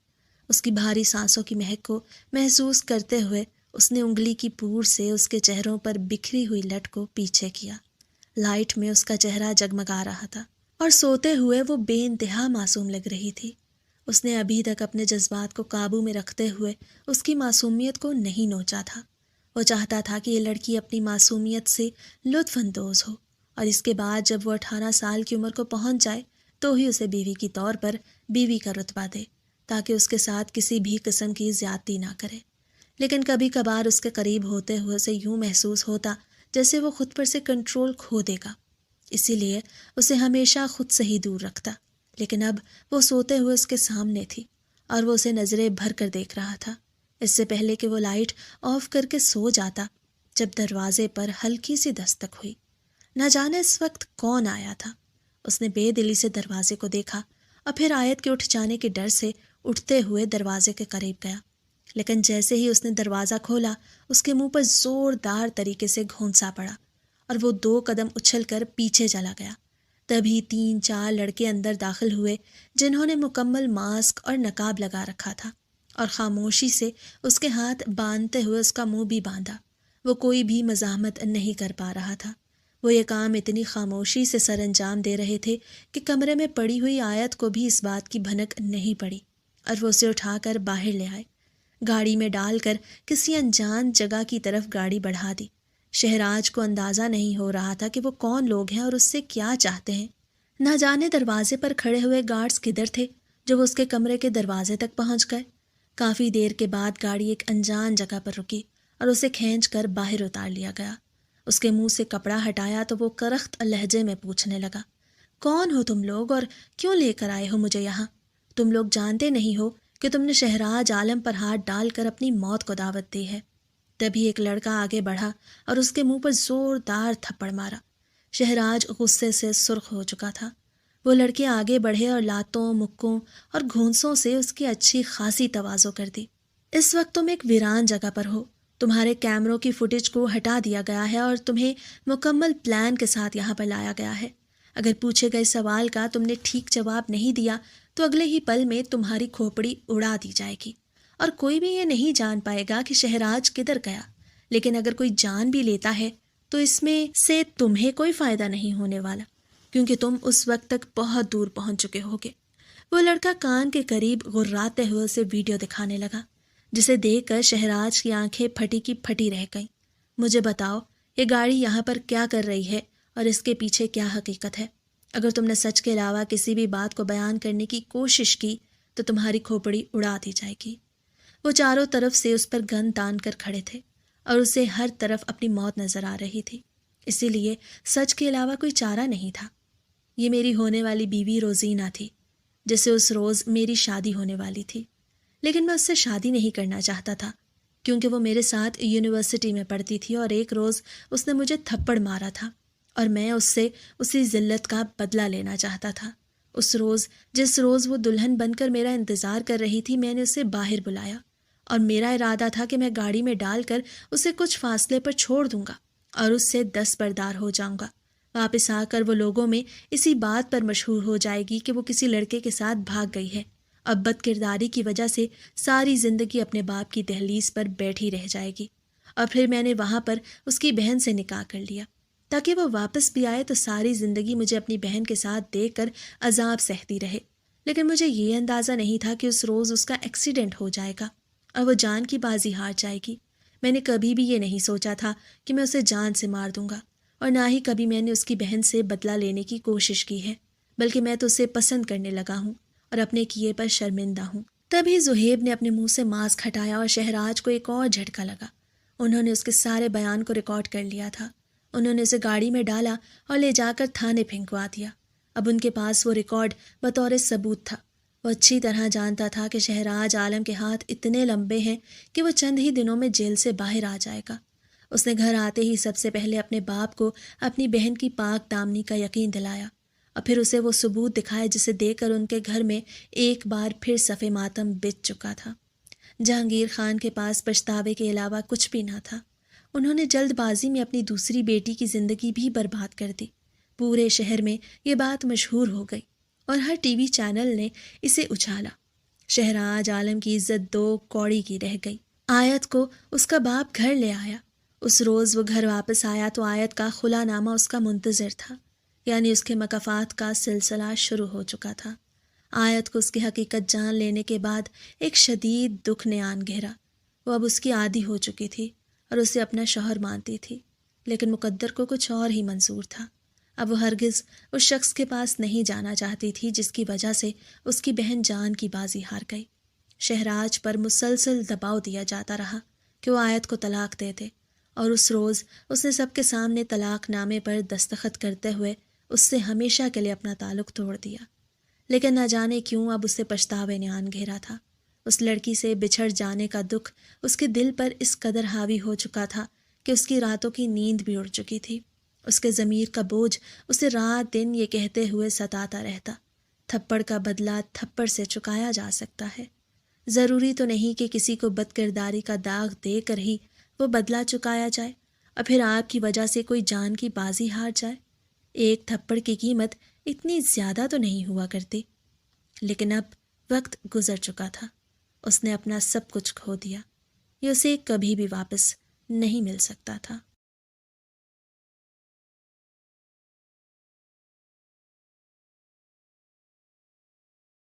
اس کی بھاری سانسوں کی مہک کو محسوس کرتے ہوئے اس نے انگلی کی پور سے اس کے چہروں پر بکھری ہوئی لٹ کو پیچھے کیا۔ لائٹ میں اس کا چہرہ جگمگا رہا تھا اور سوتے ہوئے وہ بے انتہا معصوم لگ رہی تھی۔ اس نے ابھی تک اپنے جذبات کو قابو میں رکھتے ہوئے اس کی معصومیت کو نہیں نوچا تھا۔ وہ چاہتا تھا کہ یہ لڑکی اپنی معصومیت سے لطف اندوز ہو، اور اس کے بعد جب وہ 18 سال کی عمر کو پہنچ جائے تو ہی اسے بیوی کے طور پر بیوی کا رتبہ دے، تاکہ اس کے ساتھ کسی بھی قسم کی زیادتی نہ کرے۔ لیکن کبھی کبھار اس کے قریب ہوتے ہوئے اسے یوں محسوس ہوتا جیسے وہ خود پر سے کنٹرول کھو دے گا، اسی لیے اسے ہمیشہ خود سے ہی دور رکھتا۔ لیکن اب وہ سوتے ہوئے اس کے سامنے تھی اور وہ اسے نظریں بھر کر دیکھ رہا تھا۔ اس سے پہلے کہ وہ لائٹ آف کر کے سو جاتا، جب دروازے پر ہلکی سی دستک ہوئی۔ نہ جانے اس وقت کون آیا تھا۔ اس نے بے دلی سے دروازے کو دیکھا اور پھر آیت کے اٹھ جانے کے ڈر سے اٹھتے ہوئے دروازے کے قریب گیا۔ لیکن جیسے ہی اس نے دروازہ کھولا، اس کے منہ پر زوردار طریقے سے گھونسا پڑا اور وہ 2 قدم اچھل کر پیچھے چلا گیا۔ تبھی 3-4 لڑکے اندر داخل ہوئے جنہوں نے مکمل ماسک اور نقاب لگا رکھا تھا، اور خاموشی سے اس کے ہاتھ باندھتے ہوئے اس کا منہ بھی باندھا۔ وہ کوئی بھی مزاحمت نہیں کر پا رہا تھا۔ وہ یہ کام اتنی خاموشی سے سر انجام دے رہے تھے کہ کمرے میں پڑی ہوئی آیت کو بھی اس بات کی بھنک نہیں پڑی، اور وہ اسے اٹھا کر باہر لے آئے۔ گاڑی میں ڈال کر کسی انجان جگہ کی طرف گاڑی بڑھا دی۔ شہراج کو اندازہ نہیں ہو رہا تھا کہ وہ کون لوگ ہیں اور اس سے کیا چاہتے ہیں۔ نہ جانے دروازے پر کھڑے ہوئے گارڈز کدھر تھے جو وہ اس کے کمرے کے دروازے تک پہنچ گئے۔ کافی دیر کے بعد گاڑی ایک انجان جگہ پر رکی اور اسے کھینچ کر باہر اتار لیا گیا۔ اس کے منہ سے کپڑا ہٹایا تو وہ کرخت لہجے میں پوچھنے لگا، کون ہو تم لوگ اور کیوں لے کر آئے ہو مجھے یہاں؟ تم لوگ جانتے نہیں ہو کہ تم نے شہراج عالم پر ہاتھ ڈال کر اپنی موت کو دعوت دی ہے۔ تبھی ایک لڑکا آگے بڑھا اور اس کے منہ پر زوردار تھپڑ مارا۔ شہراج غصے سے سرخ ہو چکا تھا۔ وہ لڑکے آگے بڑھے اور لاتوں، مکوں اور گھونسوں سے اس کی اچھی خاصی تواضع کر دی۔ اس وقت تم ایک ویران جگہ پر ہو، تمہارے کیمروں کی فوٹیج کو ہٹا دیا گیا ہے اور تمہیں مکمل پلان کے ساتھ یہاں پر لایا گیا ہے۔ اگر پوچھے گئے سوال کا تم نے ٹھیک جواب نہیں دیا تو اگلے ہی پل میں تمہاری کھوپڑی اڑا دی جائے گی، اور کوئی بھی یہ نہیں جان پائے گا کہ شہراج کدھر گیا۔ لیکن اگر کوئی جان بھی لیتا ہے تو اس میں سے تمہیں کوئی فائدہ نہیں ہونے والا، کیونکہ تم اس وقت تک بہت دور پہنچ چکے ہوگے۔ وہ لڑکا کان کے قریب غراتے ہوئے اسے ویڈیو دکھانے لگا، جسے دیکھ کر شہراج کی آنکھیں پھٹی کی پھٹی رہ گئیں۔ مجھے بتاؤ، یہ گاڑی یہاں پر کیا کر رہی ہے اور اس کے پیچھے کیا حقیقت ہے؟ اگر تم نے سچ کے علاوہ کسی بھی بات کو بیان کرنے کی کوشش کی تو تمہاری کھوپڑی اڑا دی جائے گی۔ وہ چاروں طرف سے اس پر گن تان کر کھڑے تھے اور اسے ہر طرف اپنی موت نظر آ رہی تھی، اسی لیے سچ کے علاوہ کوئی چارہ نہیں تھا۔ یہ میری ہونے والی بیوی روزینہ تھی، جس سے اس روز میری شادی ہونے والی تھی، لیکن میں اس سے شادی نہیں کرنا چاہتا تھا کیونکہ وہ میرے ساتھ یونیورسٹی میں پڑھتی تھی اور ایک روز اس نے مجھے تھپڑ مارا تھا اور میں اس سے اسی ذلت کا بدلہ لینا چاہتا تھا۔ اس روز جس روز وہ دلہن بن کر میرا انتظار کر رہی تھی، میں نے اسے باہر بلایا اور میرا ارادہ تھا کہ میں گاڑی میں ڈال کر اسے کچھ فاصلے پر چھوڑ دوں گا اور اس سے دستبردار ہو جاؤں گا۔ واپس آ کر وہ لوگوں میں اسی بات پر مشہور ہو جائے گی کہ وہ کسی لڑکے کے ساتھ بھاگ گئی ہے، اب بد کرداری کی وجہ سے ساری زندگی اپنے باپ کی دہلیز پر بیٹھی رہ جائے گی۔ اور پھر میں نے وہاں پر اس کی بہن سے نکاح کر لیا۔ تاکہ وہ واپس بھی آئے تو ساری زندگی مجھے اپنی بہن کے ساتھ دیکھ کر عذاب سہتی رہے۔ لیکن مجھے یہ اندازہ نہیں تھا کہ اس روز اس کا ایکسیڈنٹ ہو جائے گا اور وہ جان کی بازی ہار جائے گی۔ میں نے کبھی بھی یہ نہیں سوچا تھا کہ میں اسے جان سے مار دوں گا، اور نہ ہی کبھی میں نے اس کی بہن سے بدلہ لینے کی کوشش کی ہے، بلکہ میں تو اسے پسند کرنے لگا ہوں اور اپنے کیے پر شرمندہ ہوں۔ تبھی زہیب نے اپنے منہ سے ماسک ہٹایا اور شہراج کو ایک اور جھٹکا لگا۔ انہوں نے اس کے سارے بیان کو ریکارڈ کر لیا تھا۔ انہوں نے اسے گاڑی میں ڈالا اور لے جا کر تھانے پھینکوا دیا۔ اب ان کے پاس وہ ریکارڈ بطور ثبوت تھا۔ وہ اچھی طرح جانتا تھا کہ شہراج عالم کے ہاتھ اتنے لمبے ہیں کہ وہ چند ہی دنوں میں جیل سے باہر آ جائے گا۔ اس نے گھر آتے ہی سب سے پہلے اپنے باپ کو اپنی بہن کی پاک دامنی کا یقین دلایا، اور پھر اسے وہ ثبوت دکھائے جسے دے کر ان کے گھر میں ایک بار پھر صف ماتم بچ چکا تھا۔ جہانگیر خان کے پاس پچھتاوے کے علاوہ کچھ بھی نہ تھا۔ انہوں نے جلد بازی میں اپنی دوسری بیٹی کی زندگی بھی برباد کر دی۔ پورے شہر میں یہ بات مشہور ہو گئی اور ہر ٹی وی چینل نے اسے اچھالا۔ شہراج عالم کی عزت 2 کوڑی کی رہ گئی۔ آیت کو اس کا باپ گھر لے آیا۔ اس روز وہ گھر واپس آیا تو آیت کا خلا نامہ اس کا منتظر تھا، یعنی اس کے مکافات کا سلسلہ شروع ہو چکا تھا۔ آیت کو اس کی حقیقت جان لینے کے بعد ایک شدید دکھ نے آن گھیرا۔ وہ اب اس کی عادی ہو چکی تھی اور اسے اپنا شوہر مانتی تھی، لیکن مقدر کو کچھ اور ہی منظور تھا۔ اب وہ ہرگز اس شخص کے پاس نہیں جانا چاہتی تھی جس کی وجہ سے اس کی بہن جان کی بازی ہار گئی۔ شہراج پر مسلسل دباؤ دیا جاتا رہا کہ وہ آیت کو طلاق دے دے، اور اس روز اس نے سب کے سامنے طلاق نامے پر دستخط کرتے ہوئے اس سے ہمیشہ کے لیے اپنا تعلق توڑ دیا۔ لیکن نہ جانے کیوں اب اسے پچھتاوے نے آن گھیرا تھا۔ اس لڑکی سے بچھڑ جانے کا دکھ اس کے دل پر اس قدر حاوی ہو چکا تھا کہ اس کی راتوں کی نیند بھی اڑ چکی تھی۔ اس کے ضمیر کا بوجھ اسے رات دن یہ کہتے ہوئے ستاتا رہتا، تھپڑ کا بدلہ تھپڑ سے چکایا جا سکتا ہے۔ ضروری تو نہیں کہ کسی کو بد کرداری کا داغ دے کر ہی وہ بدلہ چکایا جائے، اور پھر آپ کی وجہ سے کوئی جان کی بازی ہار جائے۔ ایک تھپڑ کی قیمت اتنی زیادہ تو نہیں ہوا کرتی۔ لیکن اب وقت گزر چکا تھا۔ اس نے اپنا سب کچھ کھو دیا۔ یہ اسے کبھی بھی واپس نہیں مل سکتا تھا۔